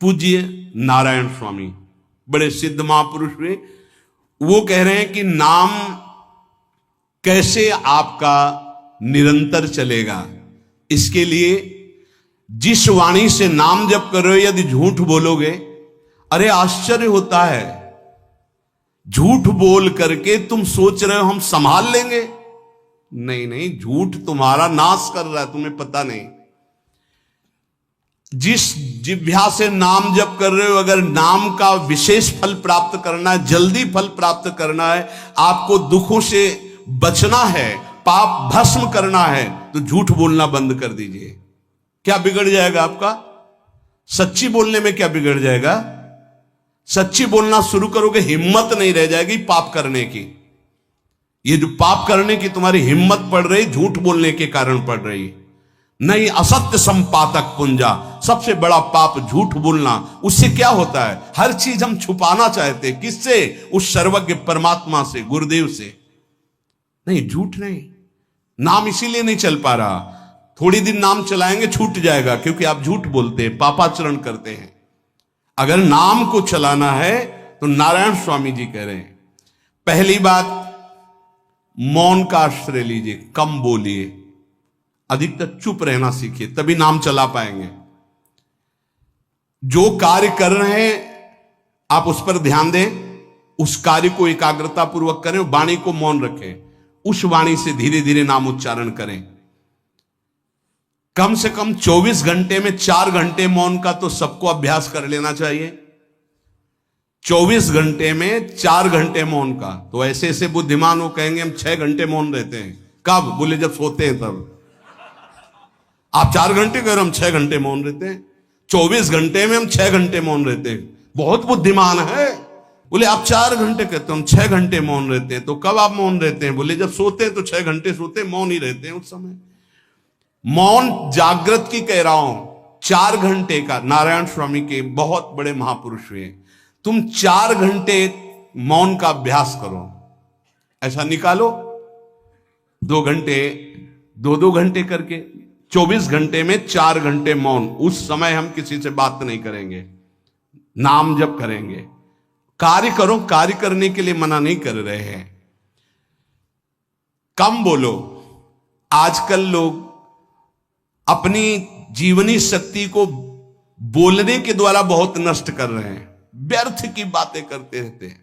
पूज्य नारायण स्वामी बड़े सिद्ध महापुरुष हुए। वो कह रहे हैं कि नाम कैसे आपका निरंतर चलेगा, इसके लिए जिस वाणी से नाम जप कर रहे हो यदि झूठ बोलोगे, अरे आश्चर्य होता है, झूठ बोल करके तुम सोच रहे हो हम संभाल लेंगे। नहीं नहीं, झूठ तुम्हारा नाश कर रहा है, तुम्हें पता नहीं। जिस जिह्वा से नाम जप कर रहे हो, अगर नाम का विशेष फल प्राप्त करना है, जल्दी फल प्राप्त करना है, आपको दुखों से बचना है, पाप भस्म करना है, तो झूठ बोलना बंद कर दीजिए। क्या बिगड़ जाएगा आपका? सच्ची बोलने में क्या बिगड़ जाएगा? सच्ची बोलना शुरू करोगे, हिम्मत नहीं रह जाएगी पाप करने की। ये जो पाप करने की तुम्हारी हिम्मत पड़ रही, झूठ बोलने के कारण पड़ रही। नहीं, असत्य संपातक पुंजा, सबसे बड़ा पाप झूठ बोलना। उससे क्या होता है? हर चीज हम छुपाना चाहते, किससे? उस सर्वज्ञ परमात्मा से, गुरुदेव से। नहीं, झूठ नहीं। नाम इसीलिए नहीं चल पा रहा, थोड़ी दिन नाम चलाएंगे छूट जाएगा, क्योंकि आप झूठ बोलते हैं, पापाचरण करते हैं। अगर नाम को चलाना है तो नारायण स्वामी जी कह रहे हैं, पहली बात मौन का आश्रय लीजिए, कम बोलिए, अधिकतर चुप रहना सीखिए, तभी नाम चला पाएंगे। जो कार्य कर रहे हैं आप उस पर ध्यान दें, उस कार्य को एकाग्रता पूर्वक करें, वाणी को मौन रखें, उस वाणी से धीरे धीरे नाम उच्चारण करें। कम से कम 24 घंटे में 4 घंटे मौन का तो सबको अभ्यास कर लेना चाहिए। 24 घंटे में 4 घंटे मौन का। तो ऐसे ऐसे बुद्धिमान हो कहेंगे हम 6 घंटे मौन रहते हैं। कब? बोले जब सोते हैं तब। आप 4 घंटे कह रहे हम 6 घंटे मौन रहते हैं। 24 घंटे में हम 6 घंटे मौन रहते हैं, बहुत बुद्धिमान है। बोले आप 4 घंटे कहते हो, हम 6 घंटे मौन रहते हैं। तो कब आप मौन रहते हैं? बोले जब सोते हैं तो 6 घंटे सोते हैं, मौन ही रहते हैं उस समय। मौन जागृत की कह रहा हूं, 4 घंटे का। नारायण स्वामी के बहुत बड़े महापुरुष हुए, तुम 4 घंटे मौन का अभ्यास करो, ऐसा निकालो 2 घंटे, 2-2 घंटे करके 24 घंटे में 4 घंटे मौन। उस समय हम किसी से बात नहीं करेंगे, नाम जप करेंगे। कार्य करो, कार्य करने के लिए मना नहीं कर रहे हैं। कम बोलो। आजकल लोग अपनी जीवनी शक्ति को बोलने के द्वारा बहुत नष्ट कर रहे हैं, व्यर्थ की बातें करते रहते हैं।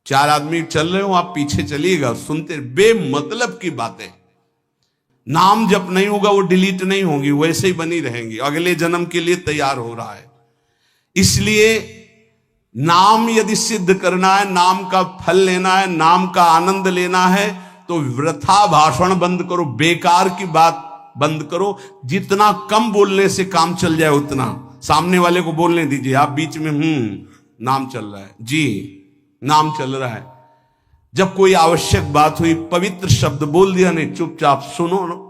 4 आदमी चल रहे हो, आप पीछे चलिएगा, सुनते, बेमतलब की बातें। नाम जप नहीं होगा, वो डिलीट नहीं होंगी, वैसे ही बनी रहेंगी, अगले जन्म के लिए तैयार हो रहा है। इसलिए नाम यदि सिद्ध करना है, नाम का फल लेना है, नाम का आनंद लेना है, तो वृथा भाषण बंद करो, बेकार की बात बंद करो। जितना कम बोलने से काम चल जाए उतना। सामने वाले को बोलने दीजिए, आप बीच में नाम चल रहा है जी, नाम चल रहा है। जब कोई आवश्यक बात हुई, पवित्र शब्द बोल दिया, नहीं चुपचाप सुनो।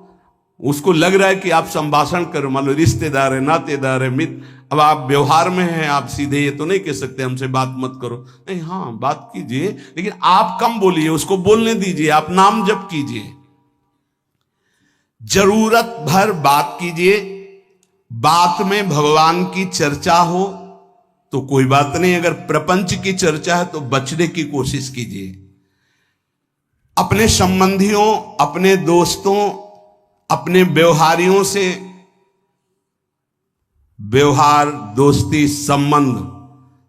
उसको लग रहा है कि आप संभाषण करो, मान लो रिश्तेदार है, नातेदार है, मित्र, अब आप व्यवहार में हैं, आप सीधे ये तो नहीं कह सकते हमसे बात मत करो, नहीं, हाँ बात कीजिए, लेकिन आप कम बोलिए, उसको बोलने दीजिए, आप नाम जप कीजिए, जरूरत भर बात कीजिए। बात में भगवान की चर्चा हो तो कोई बात नहीं, अगर प्रपंच की चर्चा है तो बचने की कोशिश कीजिए। अपने संबंधियों, अपने दोस्तों, अपने व्यवहारियों से व्यवहार, दोस्ती, संबंध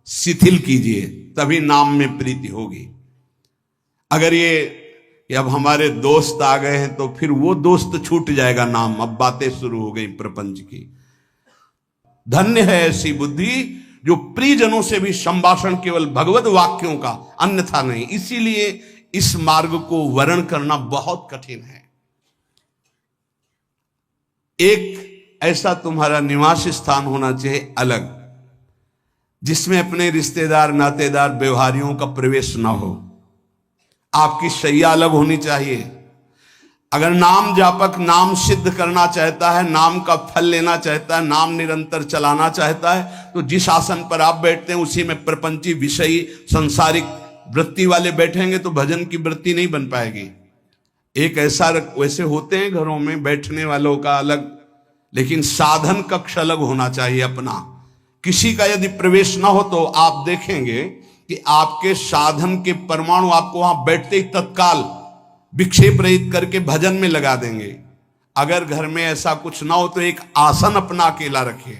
शिथिल कीजिए, तभी नाम में प्रीति होगी। अगर ये अब हमारे दोस्त आ गए हैं तो फिर वो दोस्त छूट जाएगा नाम, अब बातें शुरू हो गई प्रपंच की। धन्य है ऐसी बुद्धि जो प्रियजनों से भी संभाषण केवल भगवत वाक्यों का, अन्यथा नहीं। इसीलिए इस मार्ग को वर्ण करना बहुत कठिन है। एक ऐसा तुम्हारा निवास स्थान होना चाहिए अलग, जिसमें अपने रिश्तेदार, नातेदार, व्यवहारियों का प्रवेश ना हो। आपकी शैया अलग होनी चाहिए। अगर नाम जापक नाम सिद्ध करना चाहता है, नाम का फल लेना चाहता है, नाम निरंतर चलाना चाहता है, तो जिस आसन पर आप बैठते हैं उसी में प्रपंची, विषयी, संसारिक वृत्ति वाले बैठेंगे तो भजन की वृत्ति नहीं बन पाएगी। एक ऐसा, वैसे होते हैं घरों में बैठने वालों का अलग, लेकिन साधन कक्ष अलग होना चाहिए अपना। किसी का यदि प्रवेश ना हो तो आप देखेंगे कि आपके साधन के परमाणु आपको वहां बैठते ही तत्काल विक्षेप रहित करके भजन में लगा देंगे। अगर घर में ऐसा कुछ ना हो तो एक आसन अपना अकेला रखिए,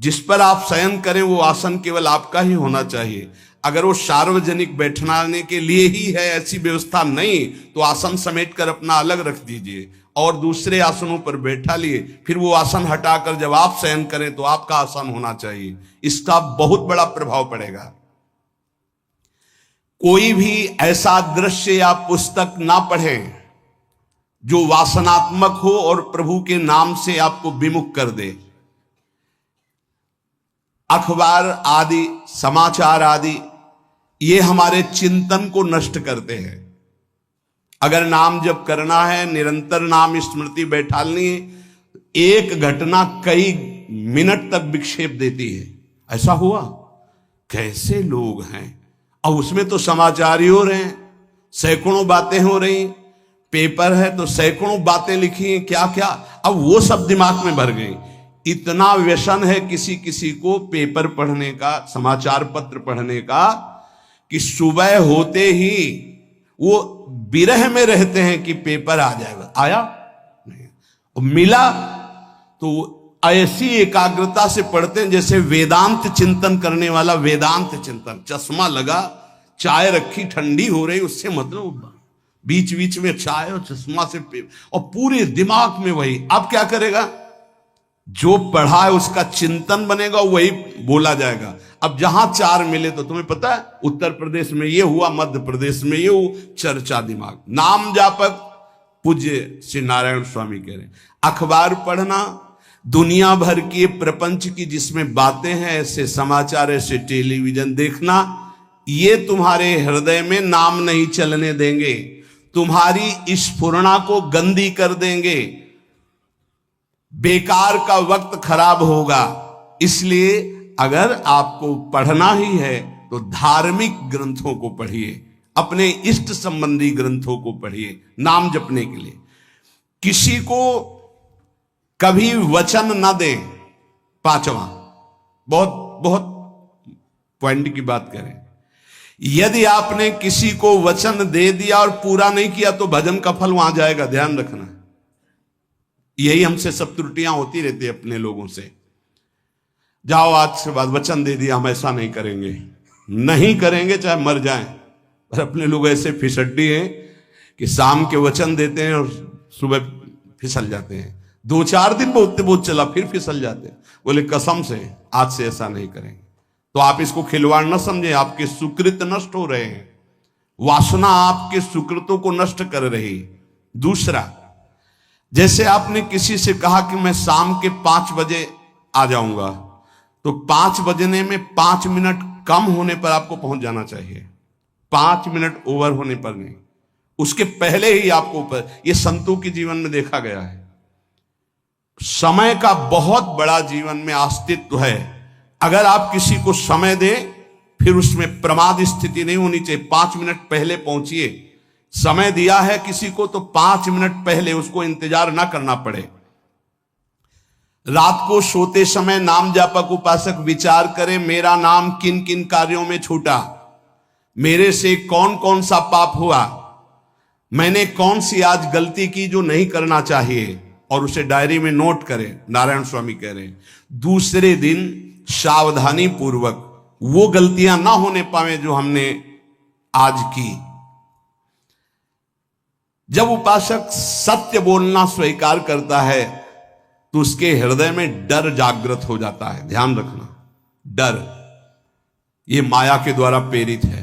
जिस पर आप शयन करें वो आसन केवल आपका ही होना चाहिए। अगर वो सार्वजनिक बैठने के लिए ही है, ऐसी व्यवस्था नहीं, तो आसन समेट कर अपना अलग रख दीजिए और दूसरे आसनों पर बैठा लिए, फिर वो आसन हटाकर जब आप शयन करें तो आपका आसन होना चाहिए। इसका बहुत बड़ा प्रभाव पड़ेगा। कोई भी ऐसा दृश्य या पुस्तक ना पढ़ें जो वासनात्मक हो और प्रभु के नाम से आपको विमुख कर दे। अखबार आदि, समाचार आदि, ये हमारे चिंतन को नष्ट करते हैं। अगर नाम जप करना है, निरंतर नाम स्मृति बैठालनी है, एक घटना कई मिनट तक विक्षेप देती है। ऐसा हुआ, कैसे लोग हैं, और उसमें तो समाचार ही हो रहे हैं, सैकड़ों बातें हो रही, पेपर है तो सैकड़ों बातें लिखी हैं, क्या क्या, अब वो सब दिमाग में भर गई। इतना व्यसन है किसी किसी को पेपर पढ़ने का, समाचार पत्र पढ़ने का, कि सुबह होते ही वो विरह में रहते हैं कि पेपर आ जाएगा। आया नहीं, मिला तो ऐसी एकाग्रता से पढ़ते हैं जैसे वेदांत चिंतन करने वाला वेदांत चिंतन। चश्मा लगा, चाय रखी, ठंडी हो रही, उससे मतलब बीच बीच में चाय और चश्मा से और पूरे दिमाग में वही। अब क्या करेगा, जो पढ़ा है उसका चिंतन बनेगा, वही बोला जाएगा। अब जहां चार मिले तो तुम्हें पता है, उत्तर प्रदेश में ये हुआ, मध्य प्रदेश में ये हुआ, चर्चा दिमाग। नाम जापक पूज्य श्री नारायण स्वामी कह रहे, अखबार पढ़ना, दुनिया भर की प्रपंच की जिसमें बातें हैं, ऐसे समाचार, ऐसे टेलीविजन देखना, ये तुम्हारे हृदय में नाम नहीं चलने देंगे, तुम्हारी स्फुरणा को गंदी कर देंगे, बेकार का वक्त खराब होगा। इसलिए अगर आपको पढ़ना ही है तो धार्मिक ग्रंथों को पढ़िए, अपने इष्ट संबंधी ग्रंथों को पढ़िए नाम जपने के लिए। किसी को कभी वचन न दें। पांचवा, बहुत बहुत पॉइंट की बात करें, यदि आपने किसी को वचन दे दिया और पूरा नहीं किया तो भजन का फल वहां जाएगा, ध्यान रखना। यही हमसे सब त्रुटियां होती रहती है अपने लोगों से। जाओ आज से बाद वचन दे दिया, हम ऐसा नहीं करेंगे, नहीं करेंगे चाहे मर जाएं। और अपने लोग ऐसे फिसड्डी हैं कि शाम के वचन देते हैं और सुबह फिसल जाते हैं। 2-4 दिन बहुत बहुत चला, फिर फिसल जाते हैं। बोले कसम से आज से ऐसा नहीं करेंगे। तो आप इसको खिलवाड़ न समझे, आपके सुकृत नष्ट हो रहे हैं, वासना आपके सुकृतों को नष्ट कर रही। दूसरा, जैसे आपने किसी से कहा कि मैं शाम के 5 बजे आ जाऊंगा, तो 5 बजने में 5 मिनट कम होने पर आपको पहुंच जाना चाहिए, 5 मिनट ओवर होने पर नहीं, उसके पहले ही आपको ऊपर। यह संतों के जीवन में देखा गया है। समय का बहुत बड़ा जीवन में अस्तित्व है। अगर आप किसी को समय दें, फिर उसमें प्रमाद स्थिति नहीं होनी चाहिए। 5 मिनट पहले पहुंचिए। समय दिया है किसी को तो 5 मिनट पहले उसको इंतजार ना करना पड़े। रात को सोते समय नाम जापक उपासक विचार करें, मेरा नाम किन किन कार्यों में छूटा, मेरे से कौन कौन सा पाप हुआ, मैंने कौन सी आज गलती की जो नहीं करना चाहिए, और उसे डायरी में नोट करें। नारायण स्वामी कह रहे हैं दूसरे दिन सावधानी पूर्वक वो गलतियां ना होने पावे जो हमने आज की। जब उपासक सत्य बोलना स्वीकार करता है तो उसके हृदय में डर जागृत हो जाता है। ध्यान रखना, डर ये माया के द्वारा प्रेरित है।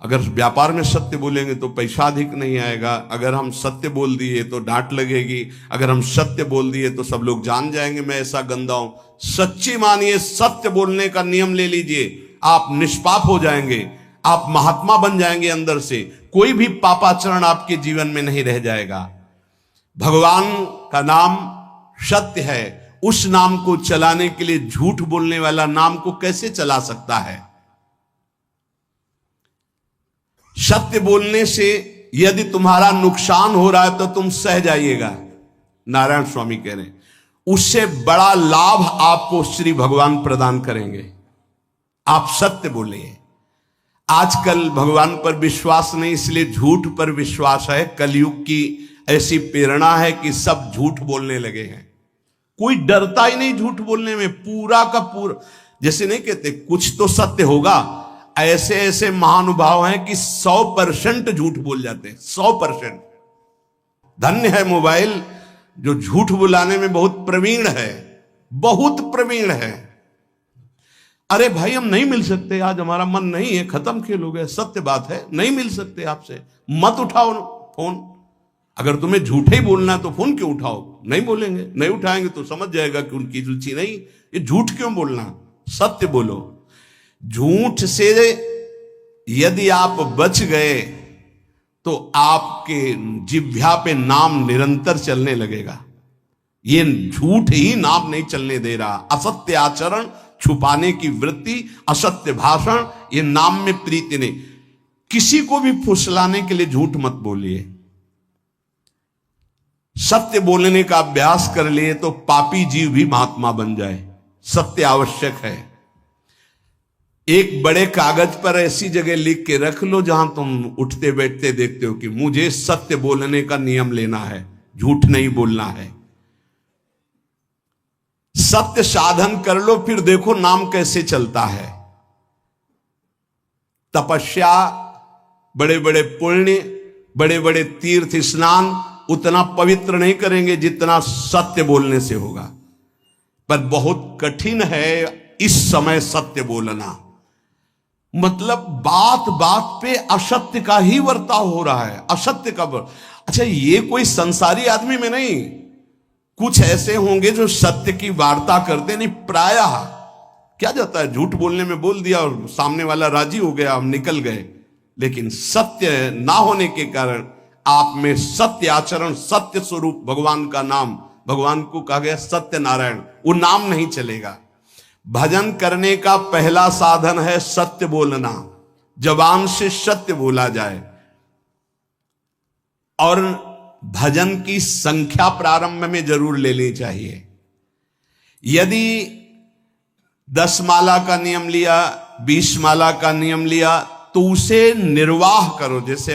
अगर व्यापार में सत्य बोलेंगे तो पैसा अधिक नहीं आएगा, अगर हम सत्य बोल दिए तो डांट लगेगी, अगर हम सत्य बोल दिए तो सब लोग जान जाएंगे मैं ऐसा गंदा हूं। सच्ची मानिए, सत्य बोलने का नियम ले लीजिए, आप निष्पाप हो जाएंगे, आप महात्मा बन जाएंगे अंदर से। कोई भी पापाचरण आपके जीवन में नहीं रह जाएगा। भगवान का नाम सत्य है, उस नाम को चलाने के लिए झूठ बोलने वाला नाम को कैसे चला सकता है। सत्य बोलने से यदि तुम्हारा नुकसान हो रहा है तो तुम सह जाइएगा। नारायण स्वामी कह रहे हैं उससे बड़ा लाभ आपको श्री भगवान प्रदान करेंगे। आप सत्य बोलिए। आजकल भगवान पर विश्वास नहीं, इसलिए झूठ पर विश्वास है। कलयुग की ऐसी प्रेरणा है कि सब झूठ बोलने लगे हैं। कोई डरता ही नहीं झूठ बोलने में, पूरा का पूरा। जैसे नहीं कहते कुछ तो सत्य होगा, ऐसे ऐसे महानुभाव हैं कि 100% झूठ बोल जाते हैं, 100%। धन्य है मोबाइल जो झूठ बुलाने में बहुत प्रवीण है, बहुत प्रवीण है। अरे भाई हम नहीं मिल सकते, आज हमारा मन नहीं है, खत्म खेल हो गया, सत्य बात है, नहीं मिल सकते आपसे, मत उठाओ फोन। अगर तुम्हें झूठे ही बोलना है तो फोन क्यों उठाओ? नहीं बोलेंगे, नहीं उठाएंगे तो समझ जाएगा कि उनकी रुचि नहीं। ये झूठ क्यों बोलना, सत्य बोलो। झूठ से यदि आप बच गए तो आपके जिह्वा पे नाम निरंतर चलने लगेगा। ये झूठ ही नाम नहीं चलने दे रहा। असत्य आचरण, छुपाने की वृत्ति, असत्य भाषण, ये नाम में प्रीति नहीं। किसी को भी फुसलाने के लिए झूठ मत बोलिए। सत्य बोलने का अभ्यास कर लिए तो पापी जीव भी महात्मा बन जाए। सत्य आवश्यक है। एक बड़े कागज पर ऐसी जगह लिख के रख लो जहां तुम उठते बैठते देखते हो कि मुझे सत्य बोलने का नियम लेना है, झूठ नहीं बोलना है। सत्य साधन कर लो, फिर देखो नाम कैसे चलता है। तपस्या, बड़े बड़े पुण्य, बड़े बड़े तीर्थ स्नान उतना पवित्र नहीं करेंगे जितना सत्य बोलने से होगा। पर बहुत कठिन है इस समय सत्य बोलना। मतलब बात बात पे असत्य का ही वर्ताव हो रहा है, असत्य का अच्छा, ये कोई संसारी आदमी में नहीं, कुछ ऐसे होंगे जो सत्य की वार्ता करते नहीं। प्रायः क्या जाता है, झूठ बोलने में बोल दिया और सामने वाला राजी हो गया, हम निकल गए। लेकिन सत्य ना होने के कारण आप में सत्य आचरण, सत्य स्वरूप भगवान का नाम, भगवान को कहा गया सत्य नारायण, वो नाम नहीं चलेगा। भजन करने का पहला साधन है सत्य बोलना। जबान से सत्य बोला जाए। और भजन की संख्या प्रारंभ में जरूर लेनी चाहिए। यदि 10 माला का नियम लिया, 20 माला का नियम लिया, तो उसे निर्वाह करो। जैसे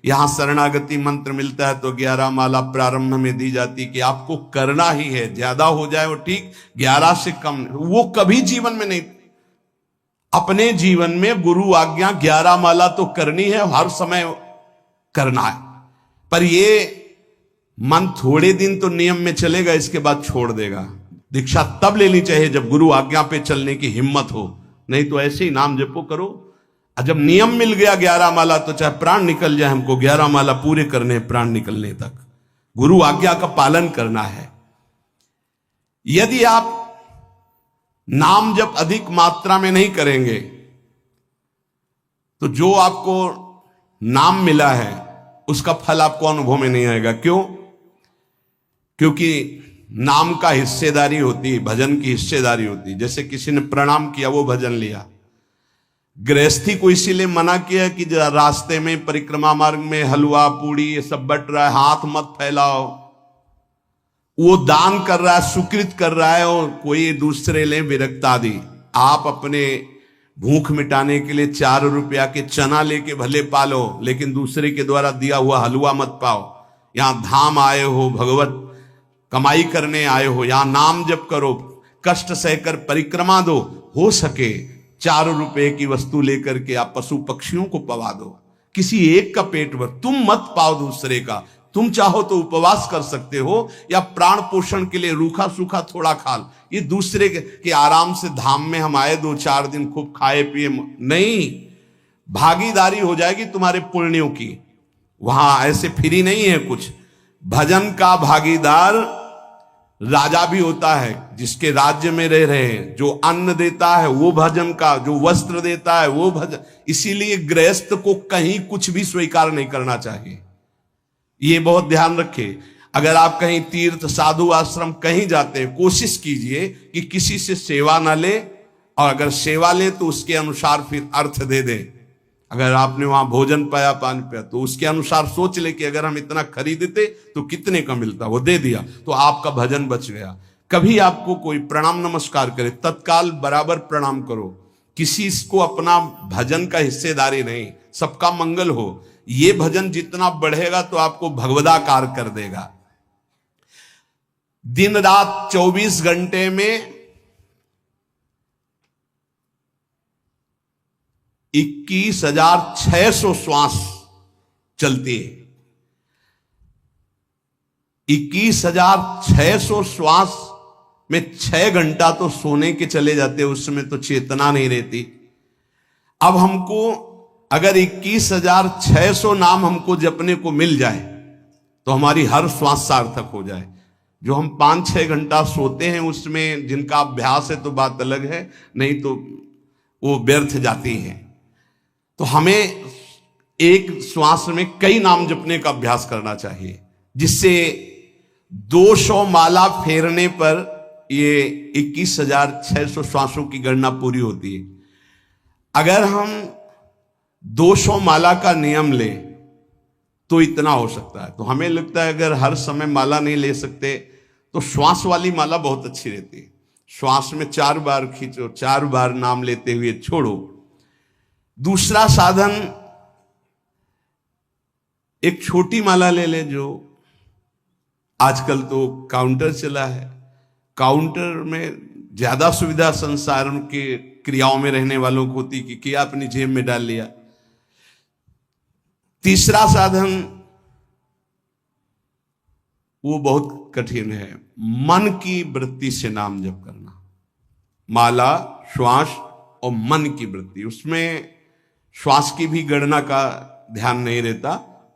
यहां शरणागति मंत्र मिलता है तो 11 माला प्रारंभ में दी जाती कि आपको करना ही है, ज्यादा हो जाए वो ठीक, 11 से कम वो कभी जीवन में नहीं। अपने जीवन में गुरु आज्ञा 11 माला तो करनी है, हर समय करना है। पर ये मन थोड़े दिन तो नियम में चलेगा, इसके बाद छोड़ देगा। दीक्षा तब लेनी चाहिए जब गुरु आज्ञा पे चलने की हिम्मत हो, नहीं तो ऐसे ही नाम जपो करो। जब नियम मिल गया 11 माला तो चाहे प्राण निकल जाए, हमको 11 माला पूरे करने, प्राण निकलने तक गुरु आज्ञा का पालन करना है। यदि आप नाम जब अधिक मात्रा में नहीं करेंगे तो जो आपको नाम मिला है उसका फल आपको अनुभव में नहीं आएगा। क्यों? क्योंकि नाम का हिस्सेदारी होती है, भजन की हिस्सेदारी होती है। जैसे किसी ने प्रणाम किया, वो भजन लिया। गृहस्थी को इसीलिए मना किया कि रास्ते में परिक्रमा मार्ग में हलवा पूड़ी ये सब बट रहा है, हाथ मत फैलाओ। वो दान कर रहा है, सुकृत कर रहा है, और कोई दूसरे ले विरक्त आदि। आप अपने भूख मिटाने के लिए 4 रुपया के चना लेके भले पालो, लेकिन दूसरे के द्वारा दिया हुआ हलवा मत पाओ। यहां धाम आए हो, भगवत कमाई करने आए हो, यहां नाम जप करो, कष्ट सहकर परिक्रमा दो। हो सके 4 रुपए की वस्तु लेकर के आप पशु पक्षियों को पवा दो, किसी एक का पेट भर। तुम मत पाओ दूसरे का। तुम चाहो तो उपवास कर सकते हो, या प्राण पोषण के लिए रूखा सूखा थोड़ा खा लो। ये दूसरे के आराम से धाम में हम आए 2-4 दिन खूब खाए पिए नहीं, भागीदारी हो जाएगी तुम्हारे पुण्यों की। वहां ऐसे फ्री नहीं है कुछ। भजन का भागीदार राजा भी होता है, जिसके राज्य में रह रहे हैं। जो अन्न देता है वो भजन का, जो वस्त्र देता है वो भजन। इसीलिए गृहस्थ को कहीं कुछ भी स्वीकार नहीं करना चाहिए। ये बहुत ध्यान रखें। अगर आप कहीं तीर्थ साधु आश्रम कहीं जाते हैं, कोशिश कीजिए कि किसी से सेवा ना ले, और अगर सेवा ले तो उसके अनुसार फिर अर्थ दे दे। अगर आपने वहां भोजन पाया, पानी पाया, तो उसके अनुसार सोच ले कि अगर हम इतना खरीदते तो कितने का मिलता, वो दे दिया तो आपका भजन बच गया। कभी आपको कोई प्रणाम नमस्कार करे, तत्काल बराबर प्रणाम करो। किसी को अपना भजन का हिस्सेदारी नहीं, सबका मंगल हो। ये भजन जितना बढ़ेगा तो आपको भगवदाकार कर देगा। दिन रात 24 घंटे में 21,600 श्वास चलती है। 21,600 श्वास में 6 घंटा तो सोने के चले जाते, उसमें तो चेतना नहीं रहती। अब हमको अगर 21,600 नाम हमको जपने को मिल जाए तो हमारी हर श्वास सार्थक हो जाए। जो हम 5-6 घंटा सोते हैं उसमें जिनका अभ्यास है तो बात अलग है, नहीं तो वो व्यर्थ जाती है। तो हमें एक श्वास में कई नाम जपने का अभ्यास करना चाहिए, जिससे 200 माला फेरने पर ये 21,600 श्वासों की गणना पूरी होती है। अगर हम 200 माला का नियम ले तो इतना हो सकता है। तो हमें लगता है अगर हर समय माला नहीं ले सकते तो श्वास वाली माला बहुत अच्छी रहती है। श्वास में 4 बार खींचो, 4 बार नाम लेते हुए छोड़ो। दूसरा साधन, एक छोटी माला ले ले, जो आजकल तो काउंटर चला है। काउंटर में ज्यादा सुविधा संसार के क्रियाओं में रहने वालों को होती कि किया अपनी जेब में डाल लिया। तीसरा साधन वो बहुत कठिन है, मन की वृत्ति से नाम जप करना। माला, श्वास और मन की वृत्ति, उसमें श्वास की भी गणना का ध्यान नहीं रहता,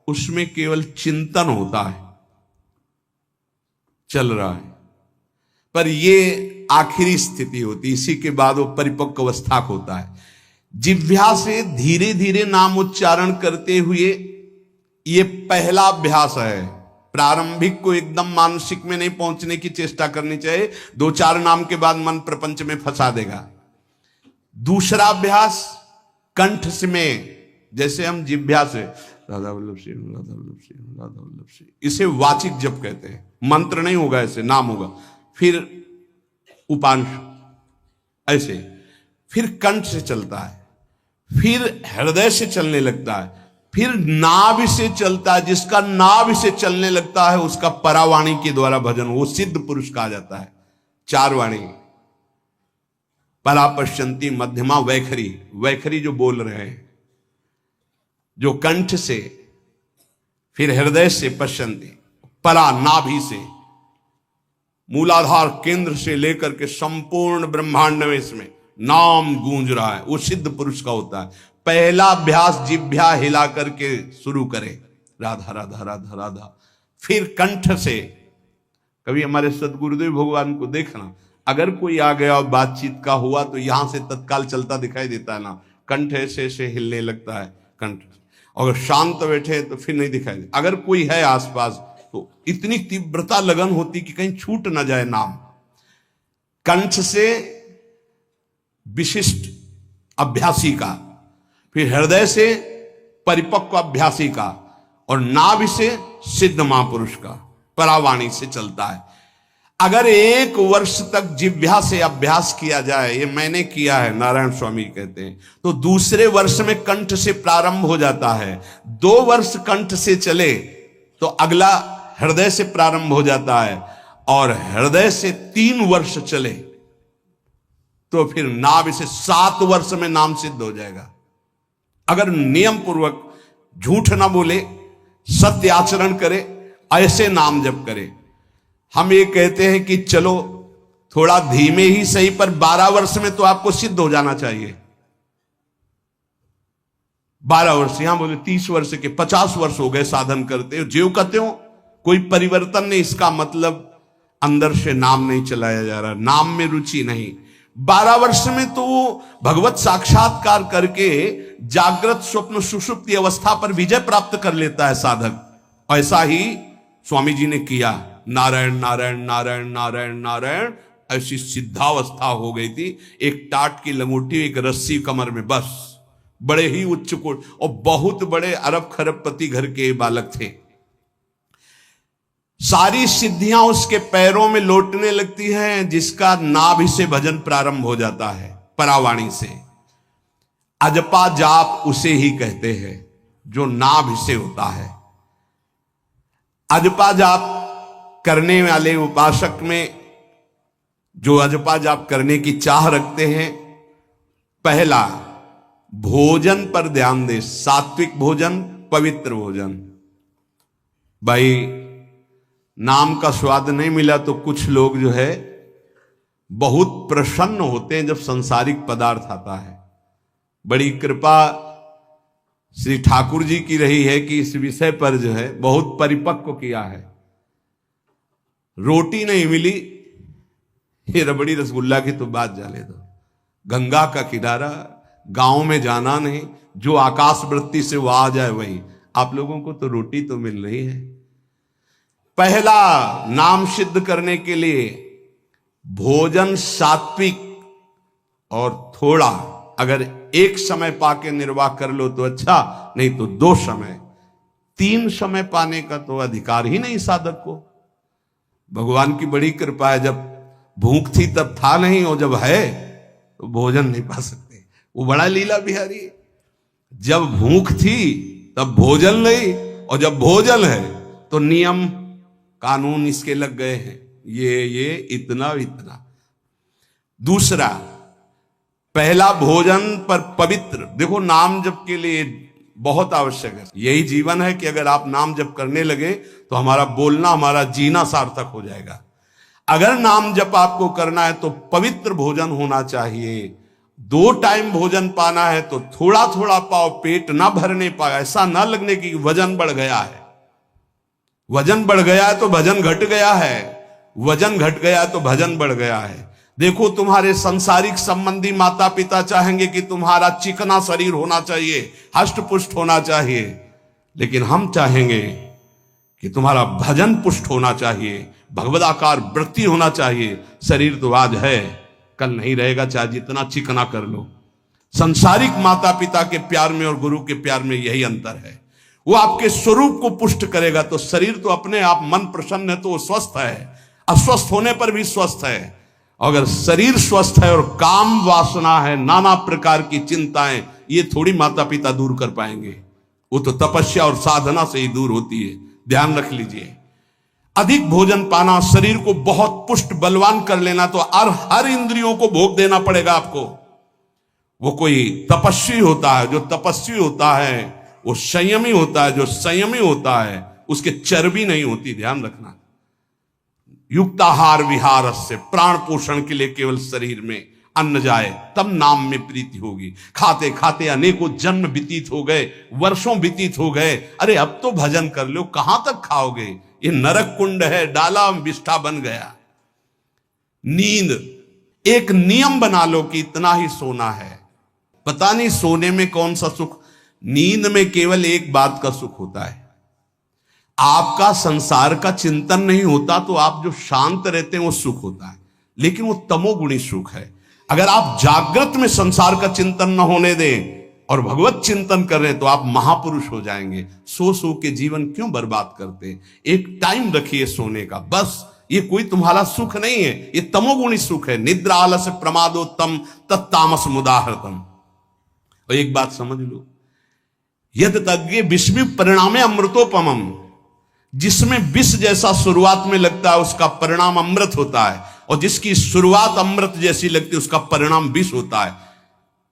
उसमें केवल चिंतन होता है, चल रहा है। पर ये आखिरी स्थिति होती, इसी के बाद वो परिपक्व अवस्था को होता है। जिह्वा से धीरे धीरे नाम उच्चारण करते हुए ये पहला अभ्यास है। प्रारंभिक को एकदम मानसिक में नहीं पहुंचने की चेष्टा करनी चाहिए, 2-4 नाम के बाद मन प्रपंच में फंसा देगा। दूसरा अभ्यास कंठ से में, जैसे हम जिह्वा से राधा वल्लभ श्री राधा वल्लभ श्री राधा वल्लभ श्री, इसे वाचिक जप कहते हैं। मंत्र नहीं होगा, ऐसे नाम होगा। फिर उपांश ऐसे, फिर कंठ से चलता है, फिर हृदय से चलने लगता है, फिर नाभि से चलता है। जिसका नाभि से चलने लगता है उसका परावाणी के द्वारा भजन, वो सिद्ध पुरुष कहा जाता है। 4 वाणी, परा, पश्यंती, मध्यमा, वैखरी। वैखरी जो बोल रहे हैं, जो कंठ से, फिर हृदय से पश्यंती, परा नाभि से, मूलाधार केंद्र से लेकर के संपूर्ण ब्रह्मांड में इसमें नाम गूंज रहा है, वो सिद्ध पुरुष का होता है। पहला अभ्यास जिह्वा हिला करके शुरू करें, राधा राधा राधा राधा। फिर कंठ से, कभी हमारे सदगुरुदेव भगवान को देखना, अगर कोई आ गया और बातचीत का हुआ तो यहां से तत्काल चलता दिखाई देता है ना, कंठ ऐसे ऐसे हिलने लगता है कंठ। अगर शांत बैठे तो फिर नहीं दिखाई दे। अगर कोई है आसपास तो इतनी तीव्रता लगन होती कि कहीं छूट ना जाए नाम। कंठ से विशिष्ट अभ्यासी का, फिर हृदय से परिपक्व अभ्यासी का, और नाभि से सिद्ध महापुरुष का, परावाणी से चलता है। अगर 1 वर्ष तक जिह्वा से अभ्यास किया जाए, ये मैंने किया है, नारायण स्वामी कहते हैं, तो दूसरे वर्ष में कंठ से प्रारंभ हो जाता है। 2 वर्ष कंठ से चले तो अगला हृदय से प्रारंभ हो जाता है, और हृदय से 3 वर्ष चले तो फिर नाभि से 7 वर्ष में नाम सिद्ध हो जाएगा। अगर नियम पूर्वक झूठ ना बोले, सत्य आचरण करे, ऐसे नाम जप करे। हम ये कहते हैं कि चलो थोड़ा धीमे ही सही, पर 12 वर्ष में तो आपको सिद्ध हो जाना चाहिए। 12 वर्ष, यहां बोले 30 वर्ष के 50 वर्ष हो गए साधन करते हो, ज्यों कहते हो कोई परिवर्तन नहीं। इसका मतलब अंदर से नाम नहीं चलाया जा रहा, नाम में रुचि नहीं। 12 वर्ष में तो भगवत साक्षात्कार करके जागृत स्वप्न सुषुप्ति अवस्था पर विजय प्राप्त कर लेता है साधक। ऐसा ही स्वामी जी ने किया। नारायण नारायण नारायण नारायण नारायण, ऐसी सिद्धावस्था हो गई थी। एक टाट की लंगोटी, एक रस्सी कमर में, बस। बड़े ही उच्च कोट और बहुत बड़े अरब खरबपति घर के बालक थे। सारी सिद्धियां उसके पैरों में लौटने लगती हैं, जिसका नाभि से भजन प्रारंभ हो जाता है, परावाणी से। अजपा जाप उसे ही कहते हैं जो नाभि से होता है। अजपा जाप करने वाले उपासक में जो अजपा जाप करने की चाह रखते हैं, पहला भोजन पर ध्यान दे, सात्विक भोजन, पवित्र भोजन। भाई नाम का स्वाद नहीं मिला तो कुछ लोग जो है बहुत प्रसन्न होते हैं जब सांसारिक पदार्थ आता है। बड़ी कृपा श्री ठाकुर जी की रही है कि इस विषय पर जो है बहुत परिपक्व किया है। रोटी नहीं मिली, ये रबड़ी रसगुल्ला की तो बात जाने दो। गंगा का किनारा, गांव में जाना नहीं, जो आकाश वृत्ति से वो आ जाए वही। आप लोगों को तो रोटी तो मिल रही है। पहला नाम सिद्ध करने के लिए भोजन सात्विक और थोड़ा, अगर एक समय पाके निर्वाह कर लो तो अच्छा, नहीं तो 2 समय, 3 समय पाने का तो अधिकार ही नहीं साधक को। भगवान की बड़ी कृपा है, जब भूख थी तब था नहीं, और जब है तो भोजन नहीं पा सकते। वो बड़ा लीला बिहारी है। जब भूख थी तब भोजन नहीं, और जब भोजन है तो नियम कानून इसके लग गए हैं, ये इतना इतना। दूसरा, पहला भोजन पर पवित्र। देखो नाम जप के लिए बहुत आवश्यक है, यही जीवन है कि अगर आप नाम जप करने लगे तो हमारा बोलना, हमारा जीना सार्थक हो जाएगा। अगर नाम जप आपको करना है तो पवित्र भोजन होना चाहिए। 2 टाइम भोजन पाना है तो थोड़ा थोड़ा पाओ, पेट ना भरने पाए, ऐसा ना लगने की वजन बढ़ गया है। वजन बढ़ गया है तो भजन घट गया है, वजन घट गया है तो भजन बढ़ गया है। देखो तुम्हारे संसारिक संबंधी माता पिता चाहेंगे कि तुम्हारा चिकना शरीर होना चाहिए, हष्ट पुष्ट होना चाहिए, लेकिन हम चाहेंगे कि तुम्हारा भजन पुष्ट होना चाहिए, भगवदाकार वृत्ति होना चाहिए। शरीर तो आज है, कल नहीं रहेगा, चाहे जितना चिकना कर लो। संसारिक माता पिता के प्यार में और गुरु के प्यार में यही अंतर है। वो आपके स्वरूप को पुष्ट करेगा तो शरीर तो अपने आप, मन प्रसन्न है तो वो स्वस्थ है, अस्वस्थ होने पर भी स्वस्थ है। अगर शरीर स्वस्थ है और काम वासना है, नाना प्रकार की चिंताएं, ये थोड़ी माता पिता दूर कर पाएंगे। वो तो तपस्या और साधना से ही दूर होती है, ध्यान रख लीजिए। अधिक भोजन पाना, शरीर को बहुत पुष्ट बलवान कर लेना, तो हर इंद्रियों को भोग देना पड़ेगा आपको। वो कोई तपस्वी होता है, जो तपस्वी होता है वो संयमी होता है, जो संयमी होता है उसके चर्बी नहीं होती, ध्यान रखना। युक्ताहार विहार से, प्राण पोषण के लिए केवल शरीर में अन्न जाए तब नाम में प्रीति होगी। खाते खाते अनेकों जन्म व्यतीत हो गए, वर्षों व्यतीत हो गए, अरे अब तो भजन कर लो, कहां तक खाओगे? ये नरक कुंड है, डाला विष्ठा बन गया। नींद, एक नियम बना लो कि इतना ही सोना है। पता नहीं सोने में कौन सा सुख, नींद में केवल एक बात का सुख होता है, आपका संसार का चिंतन नहीं होता, तो आप जो शांत रहते हैं वो सुख होता है, लेकिन वो तमोगुणी सुख है। अगर आप जागृत में संसार का चिंतन न होने दें और भगवत चिंतन कर रहे हैं तो आप महापुरुष हो जाएंगे। सो सो के जीवन क्यों बर्बाद करते हैं? एक टाइम रखिए सोने का, बस। ये कोई तुम्हारा सुख नहीं है, ये तमोगुणी सुख है। निद्रा आलस्य प्रमादोत्तम तत्तामस मुदाहृतम। और एक बात समझ लो, यद तज्ञे विस्मि परिणामे अमृतोपमम, जिसमें विष जैसा शुरुआत में लगता है उसका परिणाम अमृत होता है, और जिसकी शुरुआत अमृत जैसी लगती है उसका परिणाम विष होता है।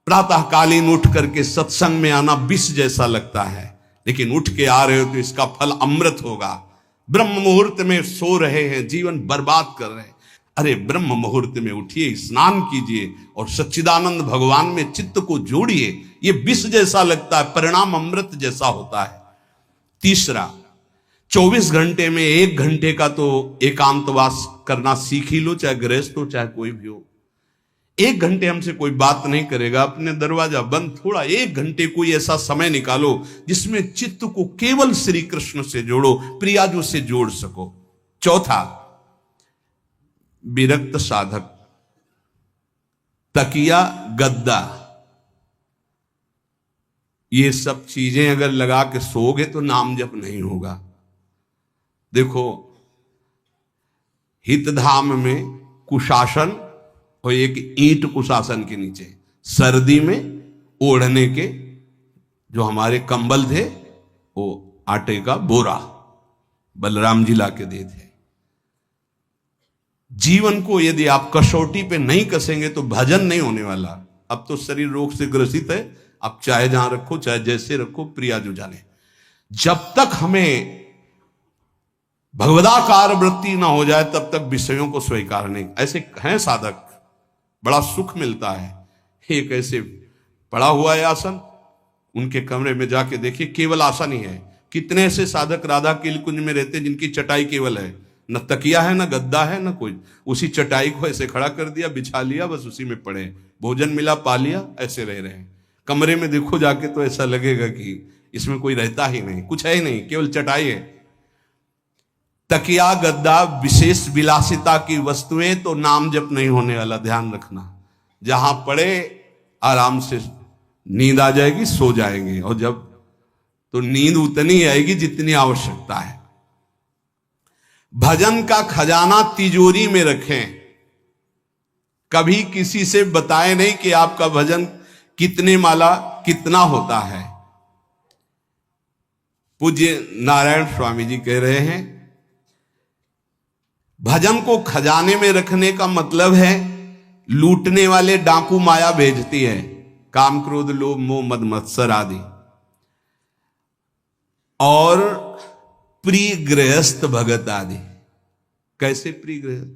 प्रातःकालीन उठ करके सत्संग में आना विष जैसा लगता है, लेकिन उठ के आ रहे हो तो इसका फल अमृत होगा। ब्रह्म मुहूर्त में सो रहे हैं, जीवन बर्बाद कर रहे हैं, अरे ब्रह्म मुहूर्त में उठिए, स्नान कीजिए और सच्चिदानंद भगवान में चित्त को जोड़िए। ये विष जैसा लगता है, परिणाम अमृत जैसा होता है। तीसरा, 24 घंटे में 1 घंटे का तो एकांतवास करना सीख ही लो, चाहे गृहस्थ हो चाहे कोई भी हो। 1 घंटे हमसे कोई बात नहीं करेगा, अपने दरवाजा बंद, थोड़ा 1 घंटे कोई ऐसा समय निकालो जिसमें चित्त को केवल श्री कृष्ण से जोड़ो, प्रियाजू से जोड़ सको। चौथा, विरक्त साधक, तकिया गद्दा, ये सब चीजें अगर लगा के सोओगे तो नाम जप नहीं होगा। देखो हितधाम में कुशासन और एक ईंट कुशासन के नीचे, सर्दी में ओढ़ने के जो हमारे कंबल थे वो आटे का बोरा बलराम जी ला के दिए थे। जीवन को यदि आप कसौटी पे नहीं कसेंगे तो भजन नहीं होने वाला। अब तो शरीर रोग से ग्रसित है, आप चाहे जहां रखो चाहे जैसे रखो, प्रिया जो जाने। जब तक हमें भगवदाकार वृत्ति ना हो जाए तब तक विषयों को स्वीकार नहीं। ऐसे हैं साधक, बड़ा सुख मिलता है। एक ऐसे पड़ा हुआ है आसन, उनके कमरे में जाके देखिए, केवल आसन ही है। कितने ऐसे साधक राधा के कुंज में रहते हैं जिनकी चटाई केवल है, न तकिया है, न गद्दा है, न कोई। उसी चटाई को ऐसे खड़ा कर दिया, बिछा लिया, बस उसी में पड़े, भोजन मिला पा लिया, ऐसे रह रहे हैं। कमरे में देखो जाके तो ऐसा लगेगा कि इसमें कोई रहता ही नहीं, कुछ है ही नहीं, केवल चटाई है। तकिया गद्दा विशेष विलासिता की वस्तुएं तो नाम जप नहीं होने वाला, ध्यान रखना। जहां पड़े आराम से नींद आ जाएगी, सो जाएंगे, और जब तो नींद उतनी आएगी जितनी आवश्यकता है। भजन का खजाना तिजोरी में रखें, कभी किसी से बताएं नहीं कि आपका भजन कितने माला कितना होता है। पूज्य नारायण स्वामी जी कह रहे हैं, भजन को खजाने में रखने का मतलब है लूटने वाले डाकू माया भेजती है, काम क्रोध लोभ मोह मद मत्सर आदि, और प्रिय गृहस्थ भगत आदि। कैसे प्रिय गृहस्थ?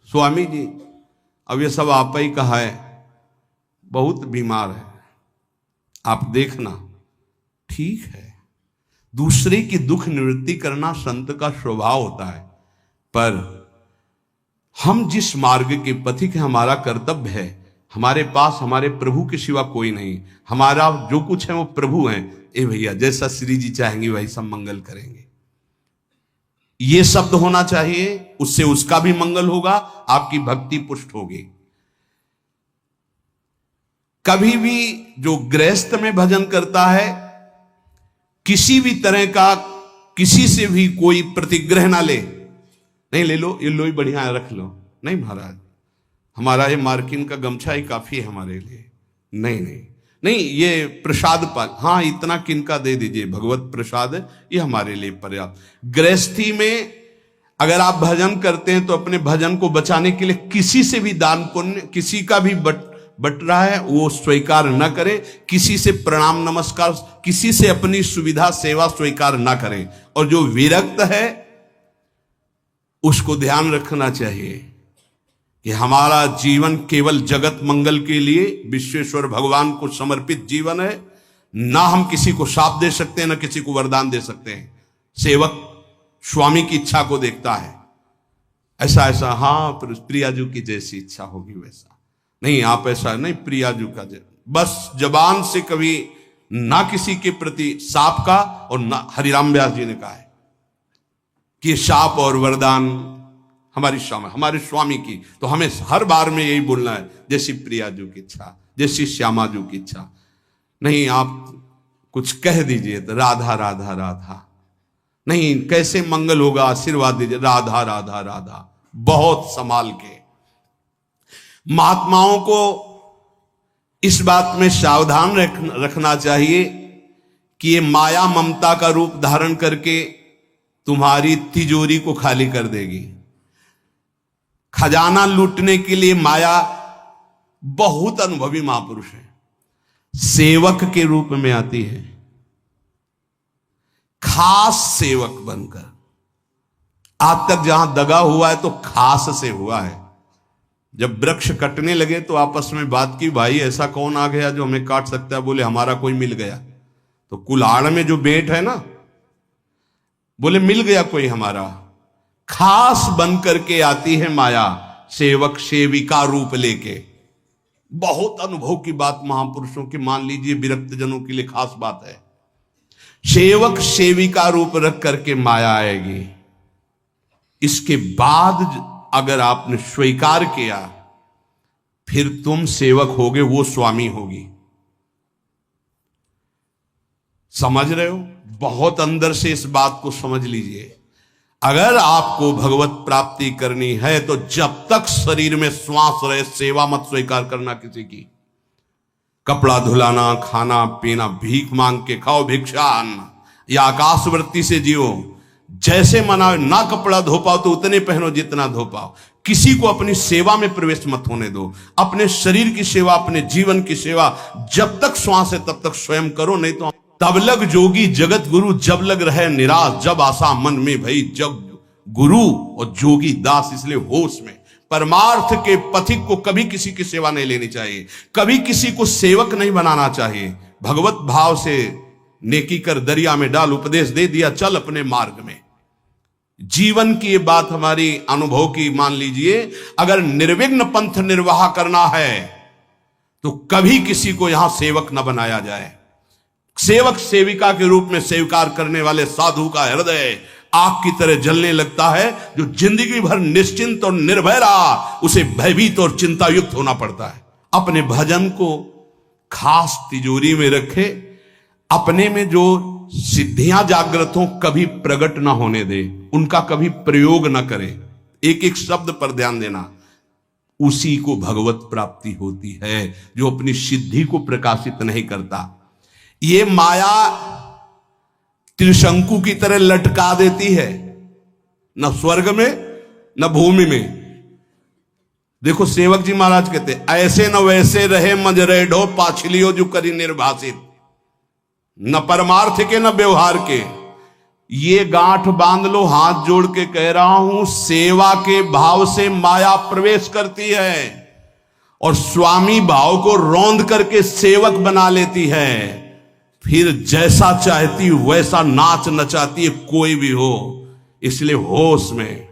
स्वामी जी अब ये सब आप ही कहा है, बहुत बीमार है, आप देखना। ठीक है, दूसरे की दुख निवृत्ति करना संत का स्वभाव होता है, पर हम जिस मार्ग के पथिक हैं, हमारा कर्तव्य है। हमारे पास हमारे प्रभु के सिवा कोई नहीं, हमारा जो कुछ है वो प्रभु हैं। ए भैया, जैसा श्री जी चाहेंगे वही सब मंगल करेंगे, ये शब्द होना चाहिए। उससे उसका भी मंगल होगा, आपकी भक्ति पुष्ट होगी। कभी भी जो गृहस्थ में भजन करता है, किसी भी तरह का किसी से भी कोई प्रतिग्रह ना ले। नहीं ले लो, ये लो ही बढ़िया है, रख लो। नहीं महाराज, हमारा ये मार्किन का गमछा ही काफी है हमारे लिए। नहीं नहीं नहीं, ये प्रसाद पाल, हाँ इतना किनका दे दीजिए, भगवत प्रसाद है, ये हमारे लिए पर्याप्त। गृहस्थी में अगर आप भजन करते हैं तो अपने भजन को बचाने के लिए किसी से भी दान पुण्य, किसी का भी बट रहा है वो स्वीकार न करें। किसी से प्रणाम नमस्कार, किसी से अपनी सुविधा सेवा स्वीकार न करें। और जो विरक्त है उसको ध्यान रखना चाहिए कि हमारा जीवन केवल जगत मंगल के लिए विश्वेश्वर भगवान को समर्पित जीवन है। ना हम किसी को शाप दे सकते हैं, ना किसी को वरदान दे सकते हैं। सेवक स्वामी की इच्छा को देखता है, ऐसा ऐसा, हाँ प्रियाजू की जैसी इच्छा होगी वैसा। नहीं, आप ऐसा नहीं, प्रियाजू का बस जबान से कभी ना किसी के प्रति शाप का, और ना हरिराम व्यास जी ने कहा है कि शाप और वरदान हमारे स्वामी की, तो हमें हर बार में यही बोलना है, जैसी प्रियाजू की इच्छा, जैसी श्यामाजू की इच्छा। नहीं, आप कुछ कह दीजिए तो राधा राधा राधा, नहीं कैसे मंगल होगा, आशीर्वाद दीजिए राधा राधा राधा, बहुत संभाल के। महात्माओं को इस बात में सावधान रखना चाहिए कि ये माया ममता का रूप धारण करके तुम्हारी तिजोरी को खाली कर देगी। खजाना लूटने के लिए माया बहुत अनुभवी महापुरुष है, सेवक के रूप में आती है, खास सेवक बनकर। आज तक जहां दगा हुआ है तो खास से हुआ है। जब वृक्ष कटने लगे तो आपस में बात की, भाई ऐसा कौन आ गया जो हमें काट सकता है? बोले हमारा कोई मिल गया। तो कुल्हाड़ में जो बेट है ना, बोले मिल गया कोई हमारा। खास बन करके आती है माया, सेवक सेविका रूप लेके। बहुत अनुभव की बात महापुरुषों की, मान लीजिए विरक्त जनों के लिए खास बात है। सेवक सेविका रूप रख करके माया आएगी। इसके बाद अगर आपने स्वीकार किया, फिर तुम सेवक होगे, वो स्वामी होगी। समझ रहे हो? बहुत अंदर से इस बात को समझ लीजिए। अगर आपको भगवत प्राप्ति करनी है तो जब तक शरीर में श्वास रहे सेवा मत स्वीकार करना किसी की। कपड़ा धुलाना, खाना पीना, भीख मांग के खाओ, भिक्षा अन्न, या आकाशवृत्ति से जियो। जैसे मना ना कपड़ा धो पाओ तो उतने पहनो जितना धो पाओ। किसी को अपनी सेवा में प्रवेश मत होने दो। अपने शरीर की सेवा, अपने जीवन की सेवा जब तक श्वास है तब तक स्वयं करो, नहीं तो तब लग जोगी जगत गुरु, जब लग रहे निराश, जब आशा मन में भई, जब गुरु और जोगी दास। इसलिए होश में परमार्थ के पथिक को कभी किसी की सेवा नहीं लेनी चाहिए, कभी किसी को सेवक नहीं बनाना चाहिए। भगवत भाव से नेकी कर दरिया में डाल, उपदेश दे दिया, चल अपने मार्ग में। जीवन की ये बात हमारी अनुभव की मान लीजिए। अगर निर्विघ्न पंथ निर्वाह करना है तो कभी किसी को यहां सेवक न बनाया जाए। सेवक सेविका के रूप में स्वीकार करने वाले साधु का हृदय आग की तरह जलने लगता है। जो जिंदगी भर निश्चिंत और निर्भय रहा उसे भयभीत और चिंता युक्त होना पड़ता है। अपने भजन को खास तिजोरी में रखे, अपने में जो सिद्धियां जागृत हो कभी प्रकट ना होने दे, उनका कभी प्रयोग ना करे। एक एक शब्द पर ध्यान देना, उसी को भगवत प्राप्ति होती है जो अपनी सिद्धि को प्रकाशित नहीं करता। ये माया त्रिशंकु की तरह लटका देती है, न स्वर्ग में न भूमि में। देखो सेवक जी महाराज कहते, ऐसे न वैसे रहे मजरेढ़ो पाछलियो जो करी निर्भाषित, न परमार्थ के न व्यवहार के। ये गांठ बांध लो, हाथ जोड़ के कह रहा हूं, सेवा के भाव से माया प्रवेश करती है और स्वामी भाव को रौंद करके सेवक बना लेती है। फिर जैसा चाहती वैसा नाच नचाती है, कोई भी हो। इसलिए होश में,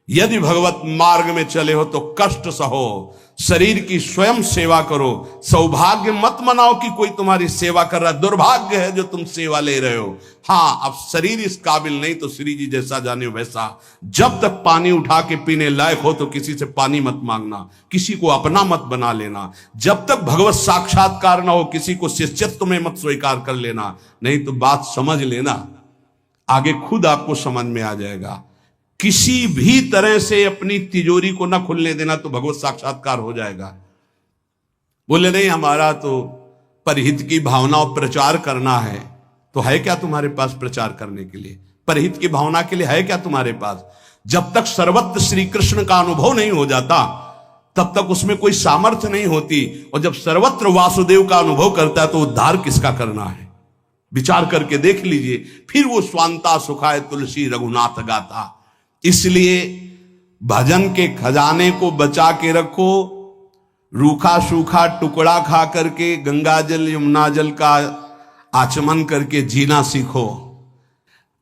यदि भगवत मार्ग में चले हो तो कष्ट सहो, शरीर की स्वयं सेवा करो। सौभाग्य मत मनाओ कि कोई तुम्हारी सेवा कर रहा है, दुर्भाग्य है जो तुम सेवा ले रहे हो। हाँ, अब शरीर इस काबिल नहीं तो श्री जी जैसा जाने वैसा। जब तक पानी उठा के पीने लायक हो तो किसी से पानी मत मांगना, किसी को अपना मत बना लेना। जब तक भगवत साक्षात्कार ना हो किसी को शिष्यत्व में मत स्वीकार कर लेना, नहीं तो बात समझ लेना, आगे खुद आपको समझ में आ जाएगा। किसी भी तरह से अपनी तिजोरी को ना खुलने देना तो भगवत साक्षात्कार हो जाएगा। बोले नहीं हमारा तो परहित की भावना और प्रचार करना है, तो है क्या तुम्हारे पास प्रचार करने के लिए? परहित की भावना के लिए है क्या तुम्हारे पास? जब तक सर्वत्र श्री कृष्ण का अनुभव नहीं हो जाता तब तक उसमें कोई सामर्थ्य नहीं होती। और जब सर्वत्र वासुदेव का अनुभव करता है तो उद्धार किसका करना है? विचार करके देख लीजिए। फिर वो स्वांता सुखाए तुलसी रघुनाथ गाथा। इसलिए भजन के खजाने को बचा के रखो। रूखा सूखा टुकड़ा खा करके गंगा जल यमुना जल का आचमन करके जीना सीखो।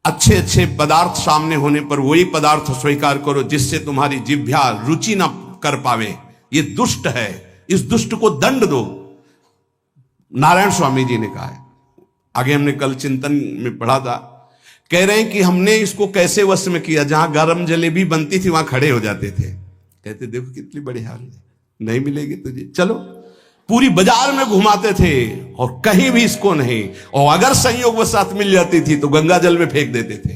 अच्छे अच्छे पदार्थ सामने होने पर वही पदार्थ स्वीकार करो जिससे तुम्हारी जिह्वा रुचि ना कर पावे। ये दुष्ट है, इस दुष्ट को दंड दो। नारायण स्वामी जी ने कहा है, आगे हमने कल चिंतन में पढ़ा था, कह रहे हैं कि हमने इसको कैसे वश में किया। जहां गरम जलेबी बनती थी वहां खड़े हो जाते थे, कहते देखो कितनी बड़ी हाल है, नहीं मिलेगी तुझे, चलो। पूरी बाजार में घुमाते थे और कहीं भी इसको नहीं। और अगर संयोग वश साथ मिल जाती थी तो गंगा जल में फेंक देते थे।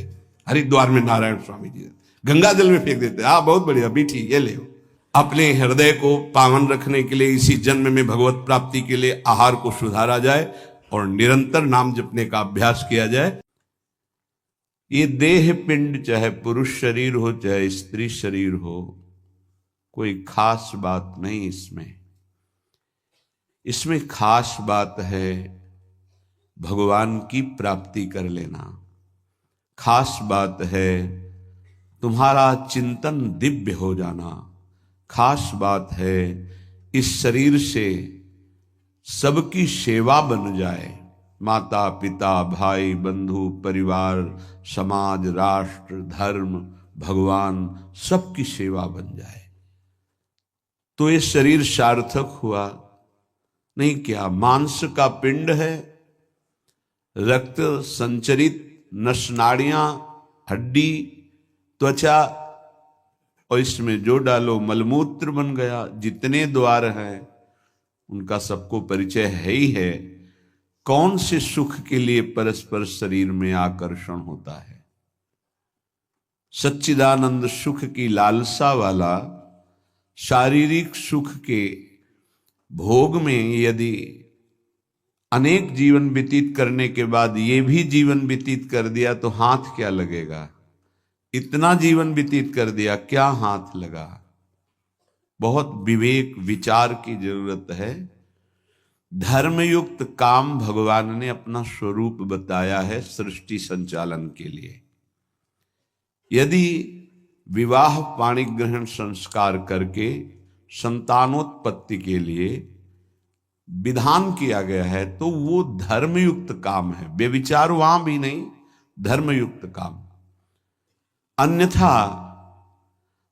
हरिद्वार में नारायण स्वामी जी गंगा जल में फेंक देते। हाँ बहुत बढ़िया बीठी, ये ले। अपने हृदय को पावन रखने के लिए इसी जन्म में भगवत प्राप्ति के लिए आहार को सुधारा जाए और निरंतर नाम जपने का अभ्यास किया जाए। ये देह पिंड चाहे पुरुष शरीर हो चाहे स्त्री शरीर हो, कोई खास बात नहीं इसमें। इसमें खास बात है भगवान की प्राप्ति कर लेना। खास बात है तुम्हारा चिंतन दिव्य हो जाना। खास बात है इस शरीर से सबकी सेवा बन जाए। माता पिता भाई बंधु परिवार समाज राष्ट्र धर्म भगवान सबकी सेवा बन जाए तो ये शरीर सार्थक हुआ। नहीं क्या मांस का पिंड है, रक्त संचरित नसनाड़ियां हड्डी त्वचा और इसमें जो डालो मलमूत्र बन गया। जितने द्वार हैं उनका सबको परिचय है ही है। कौन से सुख के लिए परस्पर शरीर में आकर्षण होता है? सच्चिदानंद सुख की लालसा वाला शारीरिक सुख के भोग में यदि अनेक जीवन व्यतीत करने के बाद ये भी जीवन व्यतीत कर दिया तो हाथ क्या लगेगा? इतना जीवन व्यतीत कर दिया, क्या हाथ लगा? बहुत विवेक विचार की जरूरत है। धर्मयुक्त काम भगवान ने अपना स्वरूप बताया है सृष्टि संचालन के लिए। यदि विवाह पाणिग्रहण संस्कार करके संतानोत्पत्ति के लिए विधान किया गया है तो वो धर्मयुक्त काम है, व्यभिचार वहां भी नहीं, धर्मयुक्त काम। अन्यथा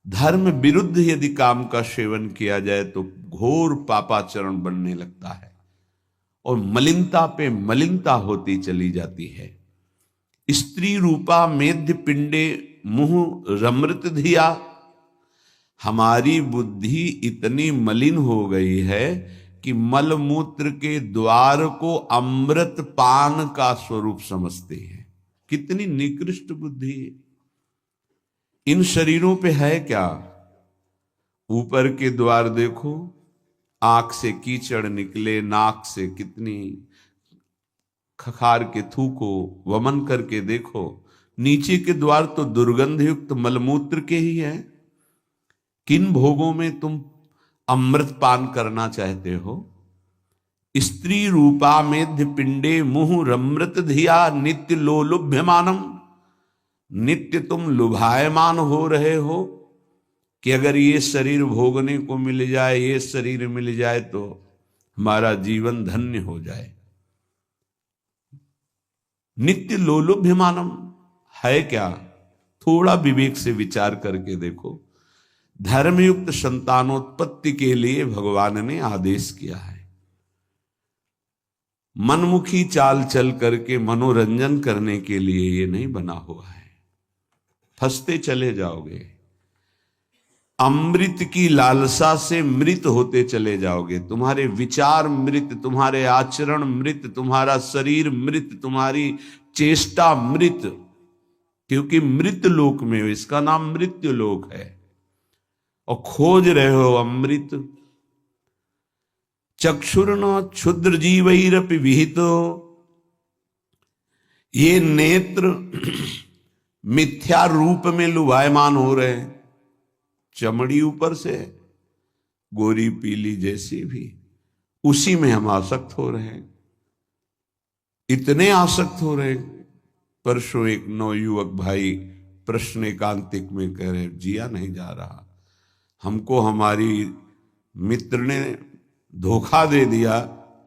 धर्म विरुद्ध यदि काम का सेवन किया जाए तो घोर पापाचरण बनने लगता है और मलिनता पे मलिनता होती चली जाती है। स्त्री रूपा मेध्य पिंडे मुंह रमृत धिया, हमारी बुद्धि इतनी मलिन हो गई है कि मलमूत्र के द्वार को अमृत पान का स्वरूप समझते हैं। कितनी निकृष्ट बुद्धि है। इन शरीरों पे है क्या? ऊपर के द्वार देखो, आंख से कीचड़ निकले, नाक से कितनी खखार के थूको, वमन करके देखो। नीचे के द्वार तो दुर्गंध युक्त मलमूत्र के ही है। किन भोगों में तुम अमृत पान करना चाहते हो? स्त्री रूपा मेध्य पिंडे मुहु रमृत धिया नित्य लोलुभ्यमानम, नित्य तुम लुभायमान हो रहे हो कि अगर ये शरीर भोगने को मिल जाए, ये शरीर मिल जाए तो हमारा जीवन धन्य हो जाए। नित्य लोलुभ्यमानम है क्या? थोड़ा विवेक से विचार करके देखो। धर्मयुक्त संतानोत्पत्ति के लिए भगवान ने आदेश किया है। मनमुखी चाल चल करके मनोरंजन करने के लिए ये नहीं बना हुआ है। फंसते चले जाओगे, अमृत की लालसा से मृत होते चले जाओगे। तुम्हारे विचार मृत, तुम्हारे आचरण मृत, तुम्हारा शरीर मृत, तुम्हारी चेष्टा मृत, क्योंकि मृत लोक में हो। इसका नाम मृत्यु लोक है और खोज रहे हो अमृत। चक्षुर्न क्षुद्र जीवैरपि विहितो, ये नेत्र मिथ्या रूप में लुभायमान हो रहे हैं। चमड़ी ऊपर से गोरी पीली जैसी भी, उसी में हम आसक्त हो रहे हैं। इतने आसक्त हो रहे हैं। परसों एक नवयुवक भाई प्रश्न एकांतिक में कह रहे, जिया नहीं जा रहा, हमको हमारी मित्र ने धोखा दे दिया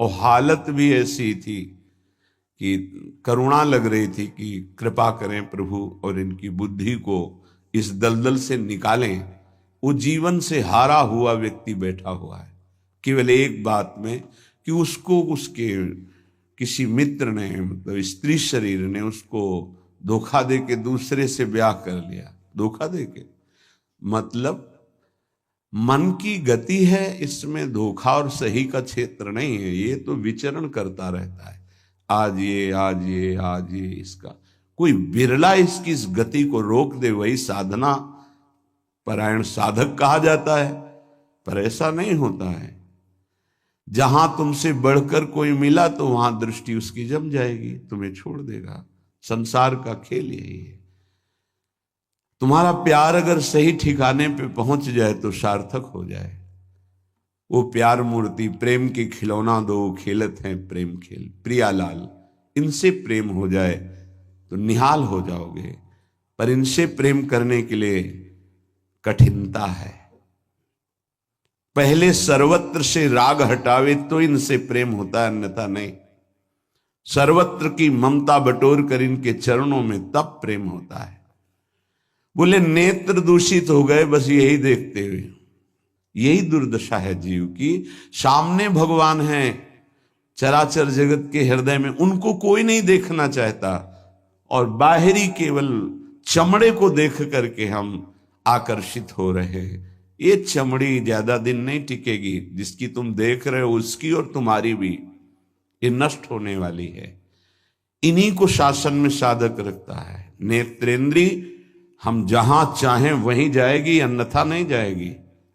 और हालत भी ऐसी थी कि करुणा लग रही थी कि कृपा करें प्रभु और इनकी बुद्धि को इस दलदल से निकालें। वो जीवन से हारा हुआ व्यक्ति बैठा हुआ है केवल एक बात में कि उसको उसके किसी मित्र ने, मतलब स्त्री शरीर ने उसको धोखा दे के दूसरे से ब्याह कर लिया। धोखा दे के मतलब मन की गति है, इसमें धोखा और सही का क्षेत्र नहीं है। ये तो विचरण करता रहता है, आज ये आज ये आज ये। इसका कोई बिरला इसकी इस गति को रोक दे, वही साधना परायण साधक कहा जाता है। पर ऐसा नहीं होता है। जहां तुमसे बढ़कर कोई मिला तो वहां दृष्टि उसकी जम जाएगी, तुम्हें छोड़ देगा। संसार का खेल यही है। तुम्हारा प्यार अगर सही ठिकाने पे पहुंच जाए तो सार्थक हो जाए। वो प्यार मूर्ति प्रेम की खिलौना दो खेलत हैं प्रेम खेल, प्रियालाल, इनसे प्रेम हो जाए तो निहाल हो जाओगे। पर इनसे प्रेम करने के लिए कठिनता है। पहले सर्वत्र से राग हटावे तो इनसे प्रेम होता है, अन्यथा नहीं। सर्वत्र की ममता बटोर कर इनके चरणों में तब प्रेम होता है। बोले नेत्र दूषित हो गए बस यही देखते हुए। यही दुर्दशा है जीव की। सामने भगवान है चराचर जगत के हृदय में, उनको कोई नहीं देखना चाहता और बाहरी केवल चमड़े को देख करके हम आकर्षित हो रहे हैं। ये चमड़ी ज्यादा दिन नहीं टिकेगी। जिसकी तुम देख रहे हो उसकी और तुम्हारी भी ये नष्ट होने वाली है। इन्हीं को शासन में साधक रखता है। नेत्रेंद्री हम जहां चाहें वहीं जाएगी, अन्यथा नहीं जाएगी।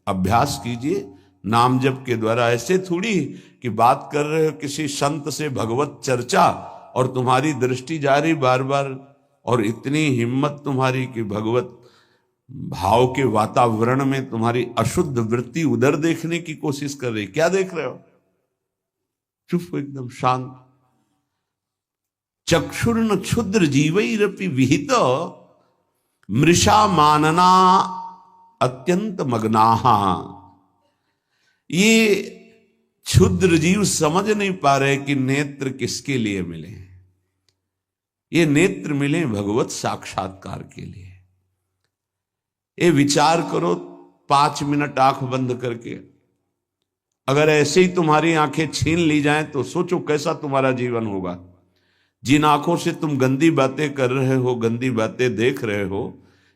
अभ्यास कीजिए नाम जप के द्वारा। ऐसे थोड़ी कि बात कर रहे हो किसी संत से भगवत चर्चा और तुम्हारी दृष्टि जा रही बार बार, और इतनी हिम्मत तुम्हारी कि भगवत भाव के वातावरण में तुम्हारी अशुद्ध वृत्ति उधर देखने की कोशिश कर रही। क्या देख रहे हो? चुप हो, एकदम शांत। चक्षुर्न क्षुद्र जीवैरपि विहित मृषा मानना अत्यंत मग्नाहा। ये क्षुद्र जीव समझ नहीं पा रहे कि नेत्र किसके लिए मिले। ये नेत्र मिले भगवत साक्षात्कार के लिए। ये विचार करो 5 मिनट आंख बंद करके, अगर ऐसे ही तुम्हारी आंखें छीन ली जाएं तो सोचो कैसा तुम्हारा जीवन होगा। जिन आंखों से तुम गंदी बातें कर रहे हो, गंदी बातें देख रहे हो,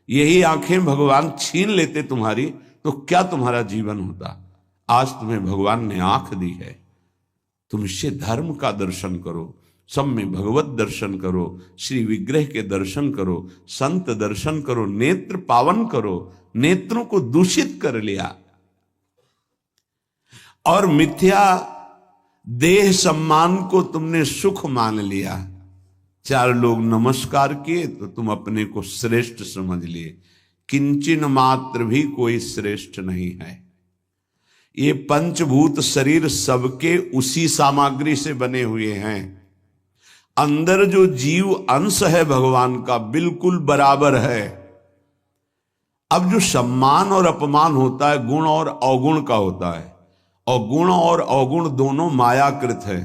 यही आंखें भगवान छीन लेते तुम्हारी, तो क्या तुम्हारा जीवन होता। आज तुम्हें भगवान ने आंख दी है, तुम इससे धर्म का दर्शन करो, सब में भगवत दर्शन करो, श्री विग्रह के दर्शन करो, संत दर्शन करो, नेत्र पावन करो। नेत्रों को दूषित कर लिया और मिथ्या देह सम्मान को तुमने सुख मान लिया। 4 लोग नमस्कार किए तो तुम अपने को श्रेष्ठ समझ लिए। किंचन मात्र भी कोई श्रेष्ठ नहीं है। ये पंचभूत शरीर सबके उसी सामग्री से बने हुए हैं। अंदर जो जीव अंश है भगवान का बिल्कुल बराबर है। अब जो सम्मान और अपमान होता है गुण और अवगुण का होता है, और गुण और अवगुण दोनों मायाकृत है।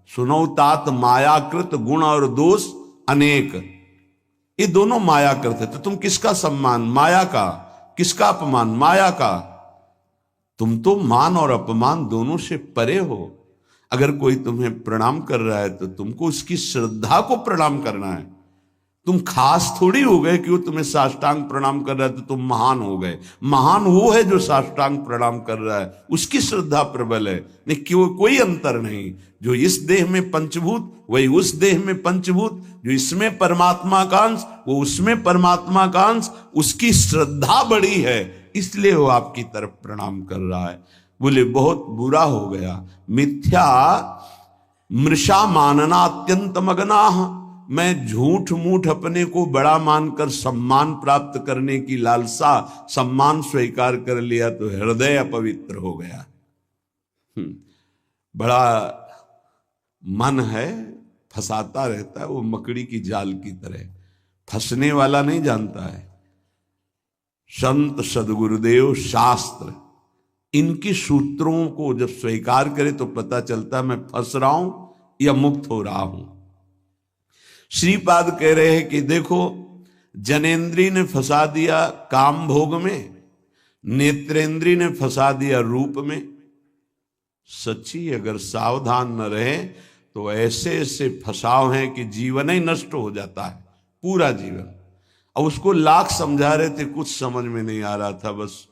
सुनो तात मायाकृत गुण और दोष अनेक, ये दोनों मायाकृत है। तो तुम किसका सम्मान? माया का। किसका अपमान? माया का। तुम तो मान और अपमान दोनों से परे हो। अगर कोई तुम्हें प्रणाम कर रहा है तो तुमको उसकी श्रद्धा को प्रणाम करना है। तुम खास थोड़ी हो गए कि वो तुम्हें साष्टांग प्रणाम कर रहा है तो तुम महान हो गए। महान वो है जो साष्टांग प्रणाम कर रहा है, उसकी श्रद्धा प्रबल है। नहीं क्यों, कोई अंतर नहीं। जो इस देह में पंचभूत वही उस देह में पंचभूत, जो इसमें परमात्मा का अंश वो उसमें परमात्मा का अंश, उसकी श्रद्धा बड़ी है, इसलिए वो आपकी तरफ प्रणाम कर रहा है। बोले बहुत बुरा हो गया। मिथ्या मृषा मानना अत्यंत मग्नाः। मैं झूठ मूठ अपने को बड़ा मानकर सम्मान प्राप्त करने की लालसा, सम्मान स्वीकार कर लिया तो हृदय अपवित्र हो गया। बड़ा मन है, फंसाता रहता है, वो मकड़ी की जाल की तरह। फंसने वाला नहीं जानता है। संत सदगुरुदेव शास्त्र इनकी सूत्रों को जब स्वीकार करे तो पता चलता है मैं फंस रहा हूं या मुक्त हो रहा हूं। श्रीपाद कह रहे हैं कि देखो, जनेन्द्री ने फंसा दिया काम भोग में, नेत्रेंद्री ने फंसा दिया रूप में। सच्ची अगर सावधान न रहे तो ऐसे ऐसे फंसाव हैं कि जीवन ही नष्ट हो जाता है, पूरा जीवन। अब उसको लाख समझा रहे थे, कुछ समझ में नहीं आ रहा था। बस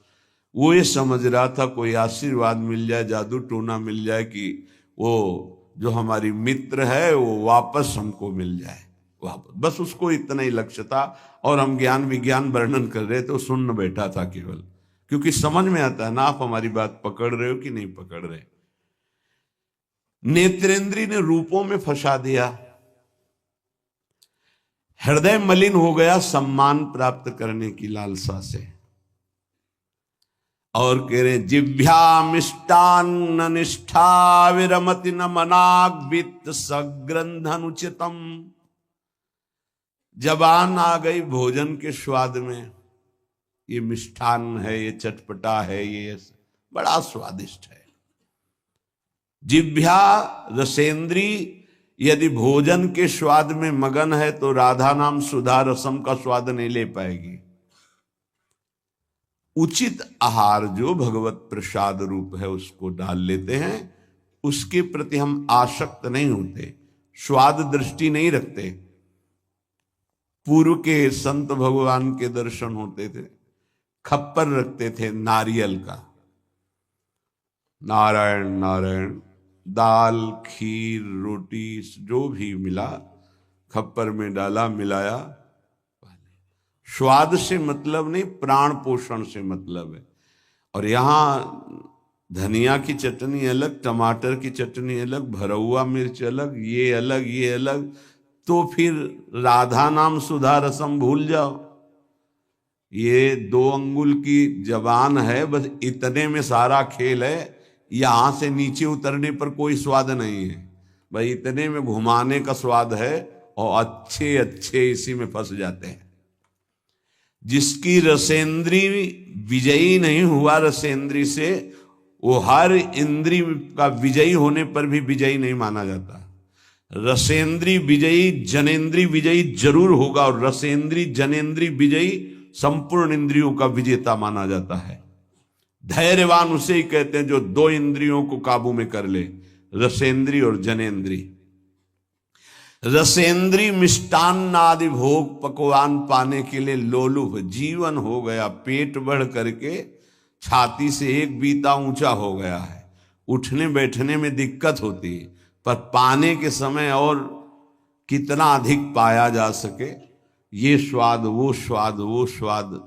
वो ये समझ रहा था कोई आशीर्वाद मिल जाए, जादू टोना मिल जाए कि वो जो हमारी मित्र है वो वापस हमको मिल जाए वापस। बस उसको इतना ही लक्ष्य था। और हम ज्ञान विज्ञान वर्णन कर रहे थे, सुन बैठा था केवल, क्योंकि समझ में आता है ना आप हमारी बात पकड़ रहे हो कि नहीं पकड़ रहे। नेत्रेंद्री ने रूपों में फंसा दिया, हृदय मलिन हो गया सम्मान प्राप्त करने की लालसा से। और कह रहे जिभ्या मिष्टान्न निष्ठा विरमति न मनाग्वित सग्रंथनुचितम। जबान आ गई भोजन के स्वाद में, ये मिष्ठान है, ये चटपटा है, ये बड़ा स्वादिष्ट है। जिभ्या रसेंद्री यदि भोजन के स्वाद में मगन है तो राधा नाम सुधा रसम का स्वाद नहीं ले पाएगी। उचित आहार जो भगवत प्रसाद रूप है उसको डाल लेते हैं, उसके प्रति हम आसक्त नहीं होते, स्वाद दृष्टि नहीं रखते। पूर्व के संत भगवान के दर्शन होते थे, खप्पर रखते थे नारियल का, नारायण नारायण, दाल खीर रोटी जो भी मिला खप्पर में डाला, मिलाया, स्वाद से मतलब नहीं, प्राण पोषण से मतलब है। और यहाँ धनिया की चटनी अलग, टमाटर की चटनी अलग, भरौआ मिर्च अलग, ये अलग ये अलग, तो फिर राधा नाम सुधा रसम भूल जाओ। ये 2 अंगुल की जबान है, बस इतने में सारा खेल है। यहां से नीचे उतरने पर कोई स्वाद नहीं है, भाई इतने में घुमाने का स्वाद है, और अच्छे अच्छे इसी में फंस जाते हैं। जिसकी रसेंद्री विजयी नहीं हुआ रसेंद्री से, वो हर इंद्री का विजयी होने पर भी विजयी नहीं माना जाता। रसेंद्री विजयी जनेन्द्री विजयी जरूर होगा, और रसेंद्री जनेन्द्री विजयी संपूर्ण इंद्रियों का विजेता माना जाता है। धैर्यवान उसे ही कहते हैं जो 2 इंद्रियों को काबू में कर ले, रसेंद्री और जनेन्द्री। रसेंद्री मिष्टान्न आदि भोग पकवान पाने के लिए लोलुप जीवन हो गया, पेट बढ़ करके छाती से 1 बीता ऊंचा हो गया है। उठने बैठने में दिक्कत होती है, पर पाने के समय और कितना अधिक पाया जा सके, ये स्वाद वो स्वाद वो स्वाद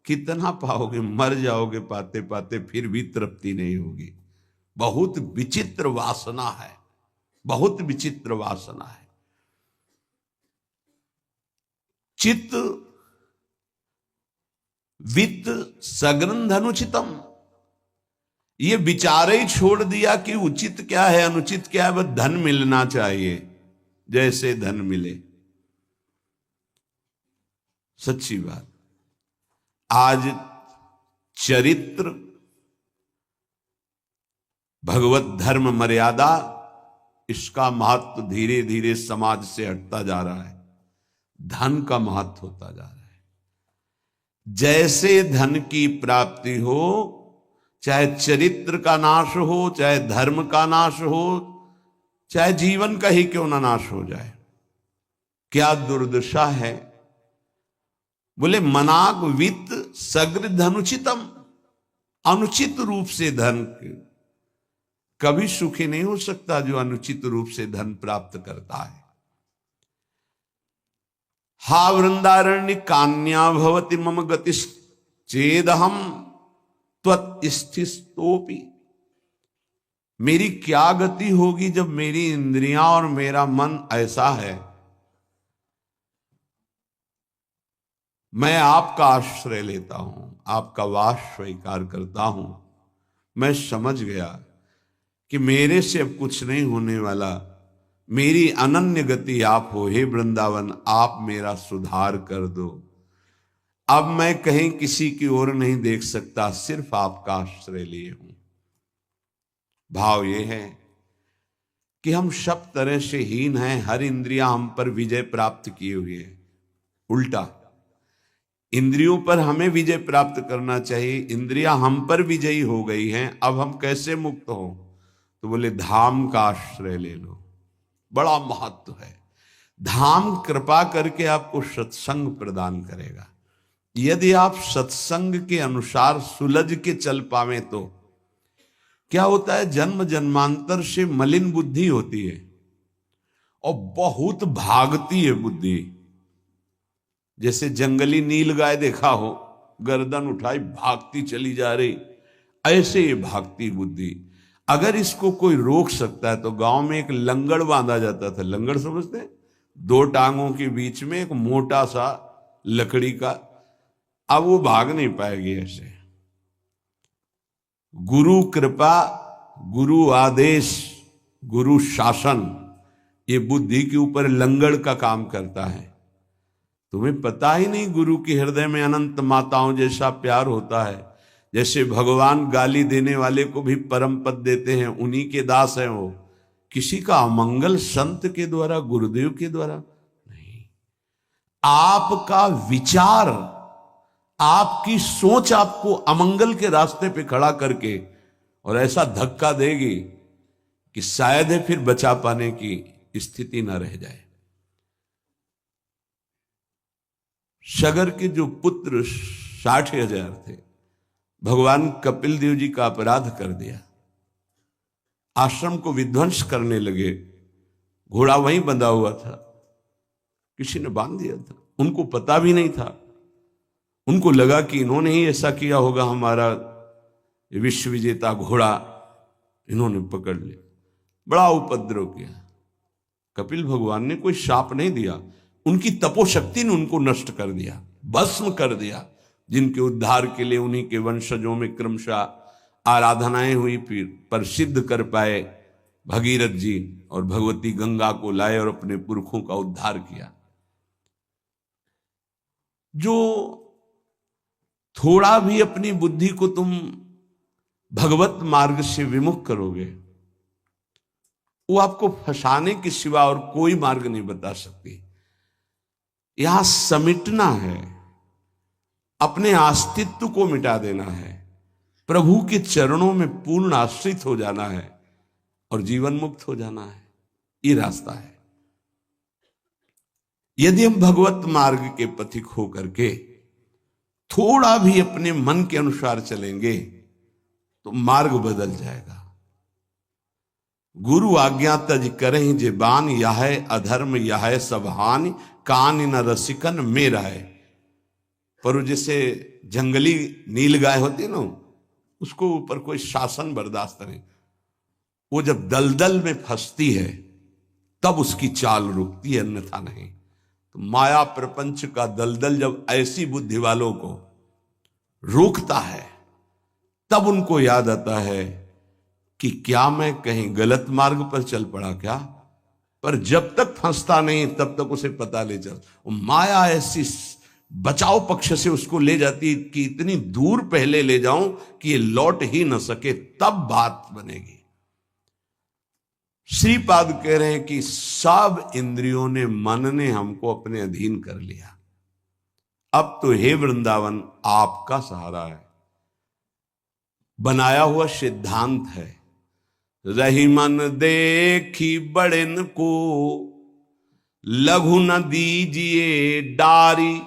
कितना पाओगे, मर जाओगे पाते पाते, फिर भी तृप्ति नहीं होगी। बहुत विचित्र वासना है, बहुत विचित्र वासना है। चित्त वित्त सग्रंथ अनुचितम, ये विचार ही छोड़ दिया कि उचित क्या है अनुचित क्या है, बस धन मिलना चाहिए, जैसे धन मिले। सच्ची बात, आज चरित्र भगवत धर्म मर्यादा, इसका महत्व धीरे धीरे समाज से हटता जा रहा है, धन का महत्व होता जा रहा है। जैसे धन की प्राप्ति हो, चाहे चरित्र का नाश हो, चाहे धर्म का नाश हो, चाहे जीवन का ही क्यों ना नाश हो जाए, क्या दुर्दशा है। बोले मनाग वित्त सगृध अनुचितम, अनुचित रूप से धन कभी सुखी नहीं हो सकता जो अनुचित रूप से धन प्राप्त करता है। हा वृंदारण्य कान्या भवति मम गतिश्चेदहम त्वत्स्थितोपि, मेरी क्या गति होगी जब मेरी इंद्रियां और मेरा मन ऐसा है। मैं आपका आश्रय लेता हूं, आपका वास स्वीकार करता हूं, मैं समझ गया कि मेरे से अब कुछ नहीं होने वाला, मेरी अनन्य गति आप हो। हे वृंदावन, आप मेरा सुधार कर दो, अब मैं कहीं किसी की ओर नहीं देख सकता, सिर्फ आपका आश्रय लिए हूं। भाव यह है कि हम सब तरह से हीन हैं, हर इंद्रियां हम पर विजय प्राप्त किए हुए है। उल्टा इंद्रियों पर हमें विजय प्राप्त करना चाहिए, इंद्रियां हम पर विजयी हो गई हैं, अब हम कैसे मुक्त हो। तो बोले धाम का आश्रय ले लो, बड़ा महत्व है। धाम कृपा करके आपको सत्संग प्रदान करेगा। यदि आप सत्संग के अनुसार सुलझ के चल पावे तो क्या होता है, जन्म जन्मांतर से मलिन बुद्धि होती है और बहुत भागती है बुद्धि। जैसे जंगली नील गाय देखा हो, गर्दन उठाई भागती चली जा रही, ऐसे ये भागती बुद्धि। अगर इसको कोई रोक सकता है तो गांव में एक लंगड़ बांधा जाता था, लंगड़ समझते हैं, 2 टांगों के बीच में एक मोटा सा लकड़ी का, अब वो भाग नहीं पाएगी ऐसे। गुरु कृपा, गुरु आदेश, गुरु शासन, ये बुद्धि के ऊपर लंगड़ का काम करता है। तुम्हें पता ही नहीं गुरु के हृदय में अनंत माताओं जैसा प्यार होता है। जैसे भगवान गाली देने वाले को भी परम पद देते हैं, उन्हीं के दास हैं वो। किसी का अमंगल संत के द्वारा, गुरुदेव के द्वारा नहीं। आपका विचार, आपकी सोच आपको अमंगल के रास्ते पे खड़ा करके और ऐसा धक्का देगी कि शायद है फिर बचा पाने की स्थिति न रह जाए। सगर के जो पुत्र 60,000 थे, भगवान कपिल देव जी का अपराध कर दिया, आश्रम को विध्वंस करने लगे। घोड़ा वहीं बंधा हुआ था, किसी ने बांध दिया था, उनको पता भी नहीं था। उनको लगा कि इन्होंने ही ऐसा किया होगा, हमारा विश्व विजेता घोड़ा इन्होंने पकड़ लिया, बड़ा उपद्रव किया। कपिल भगवान ने कोई शाप नहीं दिया, उनकी तपोशक्ति ने उनको नष्ट कर दिया, भस्म कर दिया। जिनके उद्धार के लिए उन्हीं के वंशजों में क्रमशः आराधनाएं हुई, फिर पर सिद्ध कर पाए भगीरथ जी और भगवती गंगा को लाए और अपने पुरखों का उद्धार किया। जो थोड़ा भी अपनी बुद्धि को तुम भगवत मार्ग से विमुख करोगे, वो आपको फंसाने के सिवा और कोई मार्ग नहीं बता सकती। यहां समिटना है, अपने अस्तित्व को मिटा देना है, प्रभु के चरणों में पूर्ण आश्रित हो जाना है और जीवन मुक्त हो जाना है। ये रास्ता है। यदि हम भगवत मार्ग के पथिक हो करके थोड़ा भी अपने मन के अनुसार चलेंगे तो मार्ग बदल जाएगा। गुरु आज्ञा तज करें जे बान, यह अधर्म यह सब हानि, कान न रसिकन में रहे। पर जैसे जंगली नील गाय होती है ना, उसको ऊपर कोई शासन बर्दाश्त नहीं, वो जब दलदल में फंसती है तब उसकी चाल रुकती है, अन्यथा नहीं। तो माया प्रपंच का दलदल जब ऐसी बुद्धि वालों को रोकता है तब उनको याद आता है कि क्या मैं कहीं गलत मार्ग पर चल पड़ा क्या। पर जब तक फंसता नहीं तब तक उसे पता नहीं चल। माया ऐसी बचाव पक्ष से उसको ले जाती कि इतनी दूर पहले ले जाऊं कि ये लौट ही न सके, तब बात बनेगी। श्रीपाद कह रहे हैं कि सब इंद्रियों ने, मन ने हमको अपने अधीन कर लिया। अब तो हे वृंदावन आपका सहारा है, बनाया हुआ सिद्धांत है। रही मन देखी बड़न को, लघु न दीजिए डारी,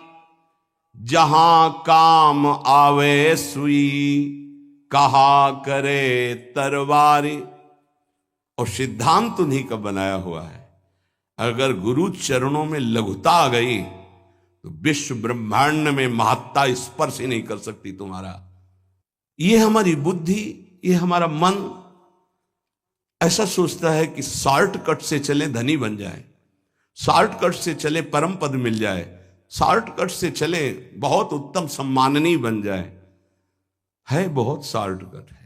जहां काम आवे सुई, कहा करे तरवारी। और सिद्धांत उन्हीं का बनाया हुआ है। अगर गुरु चरणों में लघुता आ गई तो विश्व ब्रह्मांड में महत्ता स्पर्श ही नहीं कर सकती तुम्हारा। ये हमारी बुद्धि, ये हमारा मन ऐसा सोचता है कि शॉर्टकट से चले धनी बन जाए, शॉर्टकट से चले परम पद मिल जाए, शॉर्टकट से चले बहुत उत्तम सम्माननीय बन जाए। है बहुत शॉर्टकट है।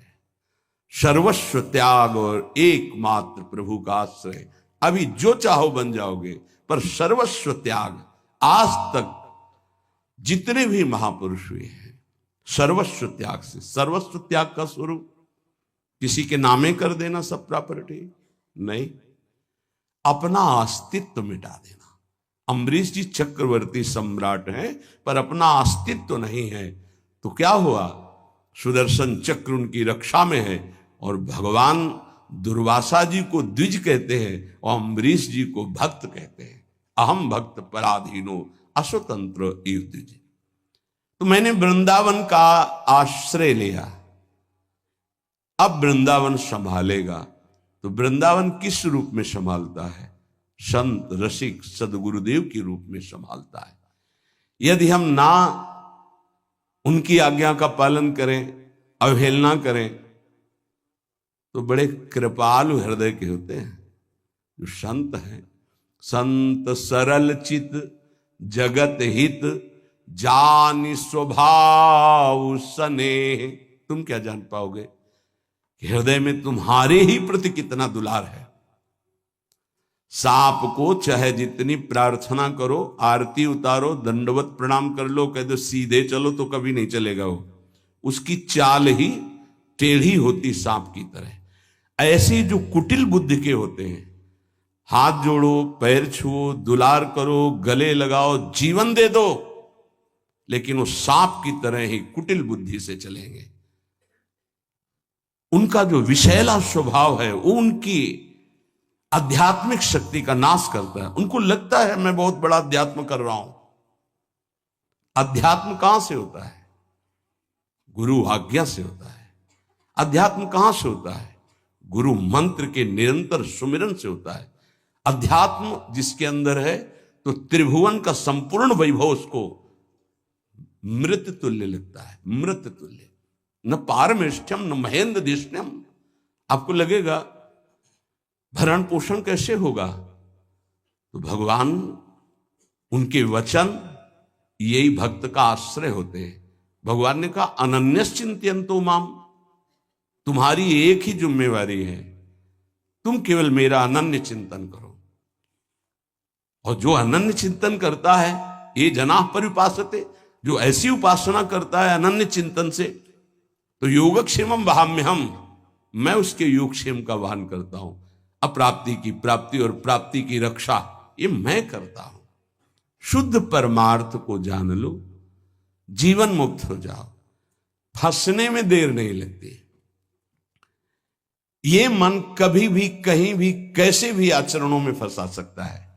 सर्वस्व त्याग और एकमात्र प्रभु का आश्रय। अभी जो चाहो बन जाओगे, पर सर्वस्व त्याग। आज तक जितने भी महापुरुष हुए हैं सर्वस्व त्याग से। सर्वस्व त्याग का स्वरूप किसी के नामे कर देना सब प्रॉपर्टी नहीं, अपना अस्तित्व मिटा देना। अम्बरीश जी चक्रवर्ती सम्राट हैं पर अपना अस्तित्व नहीं है, तो क्या हुआ? सुदर्शन चक्र उनकी रक्षा में है और भगवान दुर्वासा जी को द्विज कहते हैं और अम्बरीश जी को भक्त कहते हैं। अहम भक्त पराधीनो अस्वतंत्र इव द्विज। तो मैंने वृंदावन का आश्रय लिया, अब वृंदावन संभालेगा। तो वृंदावन किस रूप में संभालता है? संत रसिक सदगुरुदेव के रूप में संभालता है। यदि हम ना उनकी आज्ञा का पालन करें, अवहेलना करें, तो बड़े कृपालु हृदय के होते हैं जो संत हैं। संत सरल चित जगत हित, जानि स्वभाव स्नेह। तुम क्या जान पाओगे कि हृदय में तुम्हारे ही प्रति कितना दुलार है। सांप को चाहे जितनी प्रार्थना करो, आरती उतारो, दंडवत प्रणाम कर लो, कह दो सीधे चलो, तो कभी नहीं चलेगा वो। उसकी चाल ही टेढ़ी होती सांप की तरह। ऐसे जो कुटिल बुद्धि के होते हैं, हाथ जोड़ो, पैर छुओ, दुलार करो, गले लगाओ, जीवन दे दो, लेकिन वो सांप की तरह ही कुटिल बुद्धि से चलेंगे। उनका जो विषैला स्वभाव है वो उनकी आध्यात्मिक शक्ति का नाश करता है। उनको लगता है मैं बहुत बड़ा अध्यात्म कर रहा हूं। अध्यात्म कहां से होता है? गुरु आज्ञा से होता है। अध्यात्म कहां से होता है? गुरु मंत्र के निरंतर सुमिरन से होता है। अध्यात्म जिसके अंदर है तो त्रिभुवन का संपूर्ण वैभव उसको मृत तुल्य लगता है, मृत तुल्य, न पारमेष्ठ्यम न महेंद्र दिष्ण्यम। आपको लगेगा भरण पोषण कैसे होगा, तो भगवान, उनके वचन यही भक्त का आश्रय होते हैं। भगवान ने कहा अनन्यस चिंतयन्तो माम, तुम्हारी एक ही जिम्मेवारी है, तुम केवल मेरा अनन्य चिंतन करो। और जो अनन्य चिंतन करता है, ये जना परिपासते, जो ऐसी उपासना करता है अनन्य चिंतन से, तो योगक्षेमम वहाम्यहम, मैं उसके योगक्षेम का वहन करता हूं। अप्राप्ति की प्राप्ति और प्राप्ति की रक्षा ये मैं करता हूं। शुद्ध परमार्थ को जान लो, जीवन मुक्त हो जाओ, फंसने में देर नहीं लगती। ये मन कभी भी कहीं भी कैसे भी आचरणों में फंसा सकता है,